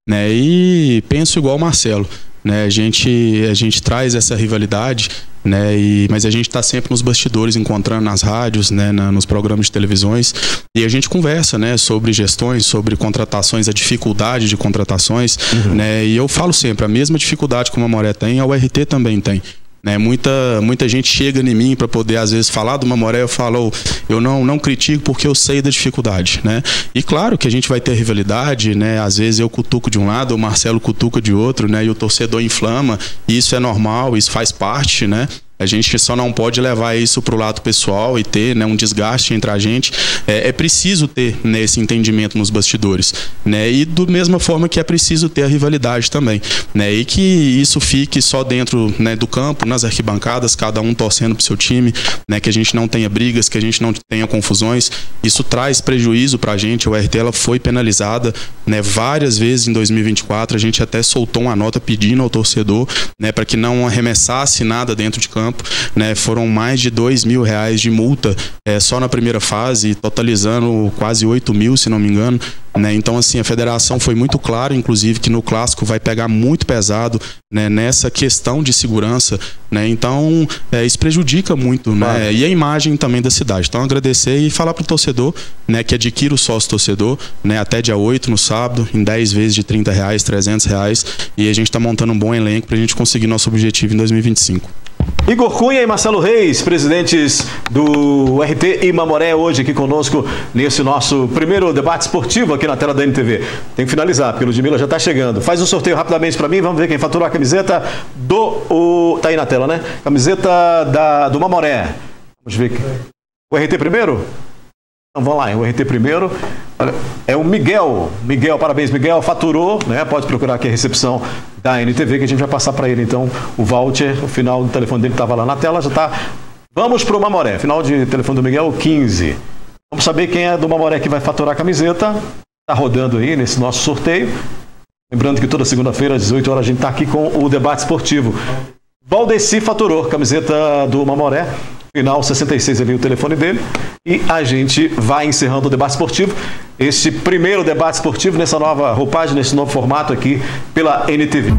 né, e penso igual o Marcelo. Né, a gente traz essa rivalidade, né, mas a gente está sempre nos bastidores, encontrando nas rádios, né, nos programas de televisões, e a gente conversa, né, sobre gestões, sobre contratações, a dificuldade de contratações, né, e eu falo sempre, a mesma dificuldade que o Mamoré tem, a URT também tem. Né, muita gente chega em mim para poder às vezes falar do Mamoré, eu falo, eu não critico porque eu sei da dificuldade, né? E claro que a gente vai ter rivalidade, né? Às vezes eu cutuco de um lado, o Marcelo cutuca de outro, né? E o torcedor inflama, e isso é normal, isso faz parte, né? A gente só não pode levar isso para o lado pessoal e ter, né, um desgaste entre a gente. É preciso ter, né, esse entendimento nos bastidores, né? E da mesma forma que é preciso ter a rivalidade também, né? E que isso fique só dentro, né, do campo, nas arquibancadas, cada um torcendo para o seu time, né? Que a gente não tenha brigas, que a gente não tenha confusões. Isso traz prejuízo para a gente. A URT ela foi penalizada, né, várias vezes em 2024. A gente até soltou uma nota pedindo ao torcedor, né, para que não arremessasse nada dentro de campo. Né, foram mais de R$2.000 de multa só na primeira fase, totalizando quase 8 mil, se não me engano. Né, então, assim, a federação foi muito clara, inclusive, que no clássico vai pegar muito pesado, né, nessa questão de segurança. Né, então, isso prejudica muito, né, e a imagem também da cidade. Então, agradecer e falar para o torcedor, né, que adquira o sócio torcedor, né, até dia 8 no sábado, em 10 vezes de R$30, R$300, e a gente está montando um bom elenco para a gente conseguir nosso objetivo em 2025. Igor Cunha e Marcelo Reis, presidentes do RT e Mamoré, hoje aqui conosco nesse nosso primeiro debate esportivo aqui na tela da NTV. Tem que finalizar, porque o Ludmila já está chegando. Faz um sorteio rapidamente para mim, vamos ver quem faturou a camiseta do... Tá aí na tela, né? Camiseta do Mamoré. Vamos ver. O RT primeiro? Então vamos lá, o RT primeiro. É o Miguel. Miguel, parabéns, Miguel. Faturou, né? Pode procurar aqui a recepção da NTV que a gente vai passar para ele. Então, o voucher, o final do telefone dele estava lá na tela, já está. Vamos para o Mamoré. Final de telefone do Miguel, 15. Vamos saber quem é do Mamoré que vai faturar a camiseta. Está rodando aí nesse nosso sorteio. Lembrando que toda segunda-feira, às 18 horas, a gente está aqui com o debate esportivo. Valdeci faturou, camiseta do Mamoré. Final 66 ali o telefone dele. E a gente vai encerrando o debate esportivo. Este primeiro debate esportivo nessa nova roupagem, nesse novo formato aqui pela NTV.